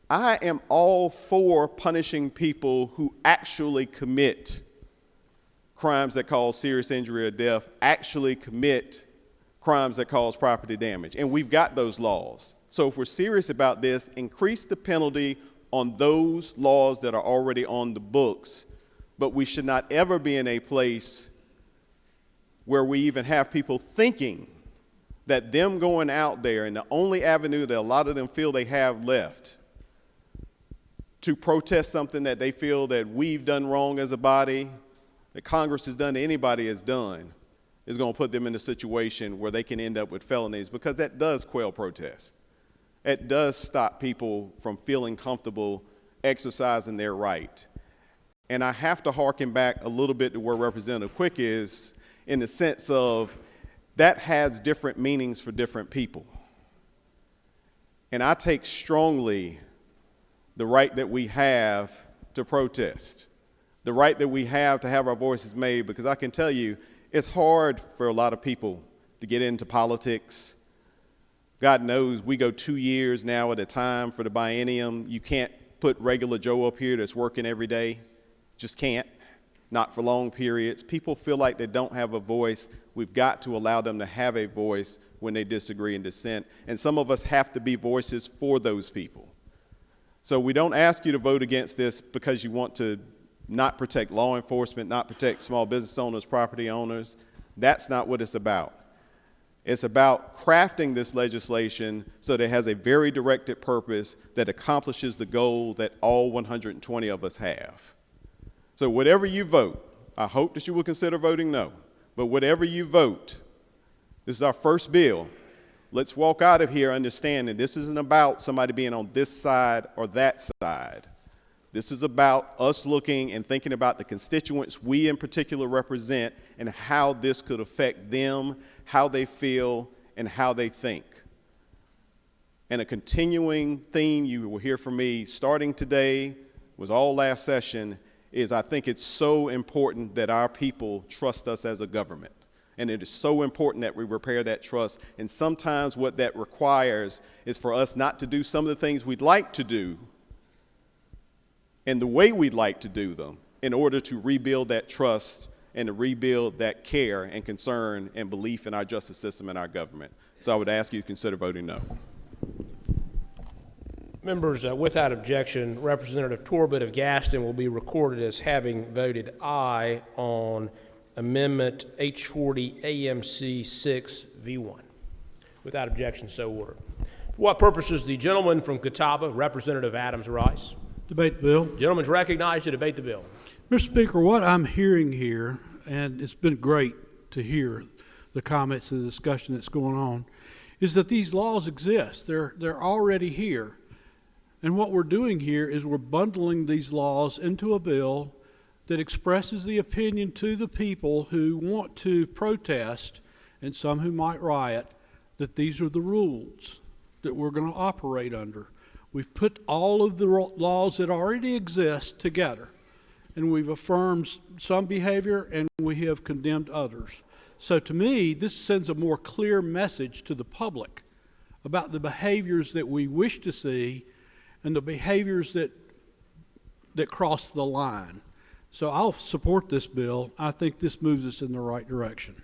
I am all for punishing people who actually commit crimes that cause serious injury or death, actually commit crimes that cause property damage. And we've got those laws. So if we're serious about this, increase the penalty on those laws that are already on the books. But we should not ever be in a place where we even have people thinking that them going out there and the only avenue that a lot of them feel they have left to protest something that they feel that we've done wrong as a body, that Congress has done, anybody has done, is going to put them in a situation where they can end up with felonies, because that does quell protest. It does stop people from feeling comfortable exercising their right. And I have to harken back a little bit to where Representative Quick is, in the sense of that has different meanings for different people. And I take strongly the right that we have to protest, the right that we have to have our voices made, because I can tell you, it's hard for a lot of people to get into politics. God knows we go 2 years now at a time for the biennium. You can't put regular Joe up here that's working every day. Just can't, not for long periods. People feel like they don't have a voice. We've got to allow them to have a voice when they disagree and dissent. And some of us have to be voices for those people. So we don't ask you to vote against this because you want to not protect law enforcement, not protect small business owners, property owners. That's not what it's about. It's about crafting this legislation so that it has a very directed purpose that accomplishes the goal that all 120 of us have. So whatever you vote, I hope that you will consider voting no, but whatever you vote, this is our first bill. Let's walk out of here understanding this isn't about somebody being on this side or that side. This is about us looking and thinking about the constituents we in particular represent and how this could affect them, how they feel, and how they think. And a continuing theme you will hear from me starting today, was all last session, is I think it's so important that our people trust us as a government. And it is so important that we repair that trust. And sometimes what that requires is for us not to do some of the things we'd like to do and the way we'd like to do them in order to rebuild that trust and to rebuild that care and concern and belief in our justice system and our government. So I would ask you to consider voting no. Members, without objection, Representative Torbett of Gaston will be recorded as having voted aye on Amendment H40 AMC 6V1. Without objection, so ordered. For what purposes the gentleman from Catawba, Representative Adams, rise? Debate the bill. Gentleman's recognized to debate the bill. Mr. Speaker, what I'm hearing here, and it's been great to hear the comments and the discussion that's going on, is that these laws exist. They're already here. And what we're doing here is we're bundling these laws into a bill that expresses the opinion to the people who want to protest and some who might riot that these are the rules that we're going to operate under. We've put all of the laws that already exist together, and we've affirmed some behavior and we have condemned others. So to me, this sends a more clear message to the public about the behaviors that we wish to see and the behaviors that cross the line. So I'll support this bill. I think this moves us in the right direction.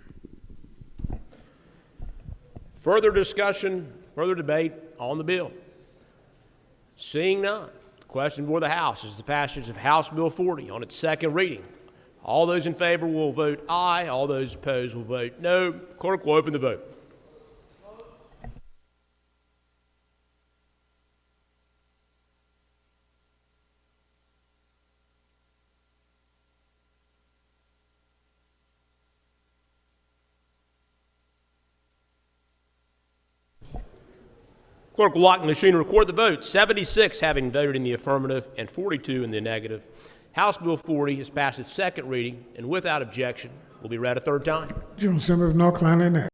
Further discussion, further debate on the bill? Seeing none, the question before the House is the passage of House Bill 40 on its second reading. All those in favor will vote aye. All those opposed will vote no. Clerk will open the vote. Clerk will lock the machine and record the vote. 76 having voted in the affirmative and 42 in the negative. House Bill 40 has passed its second reading and without objection will be read a third time. General Assembly of North Carolina.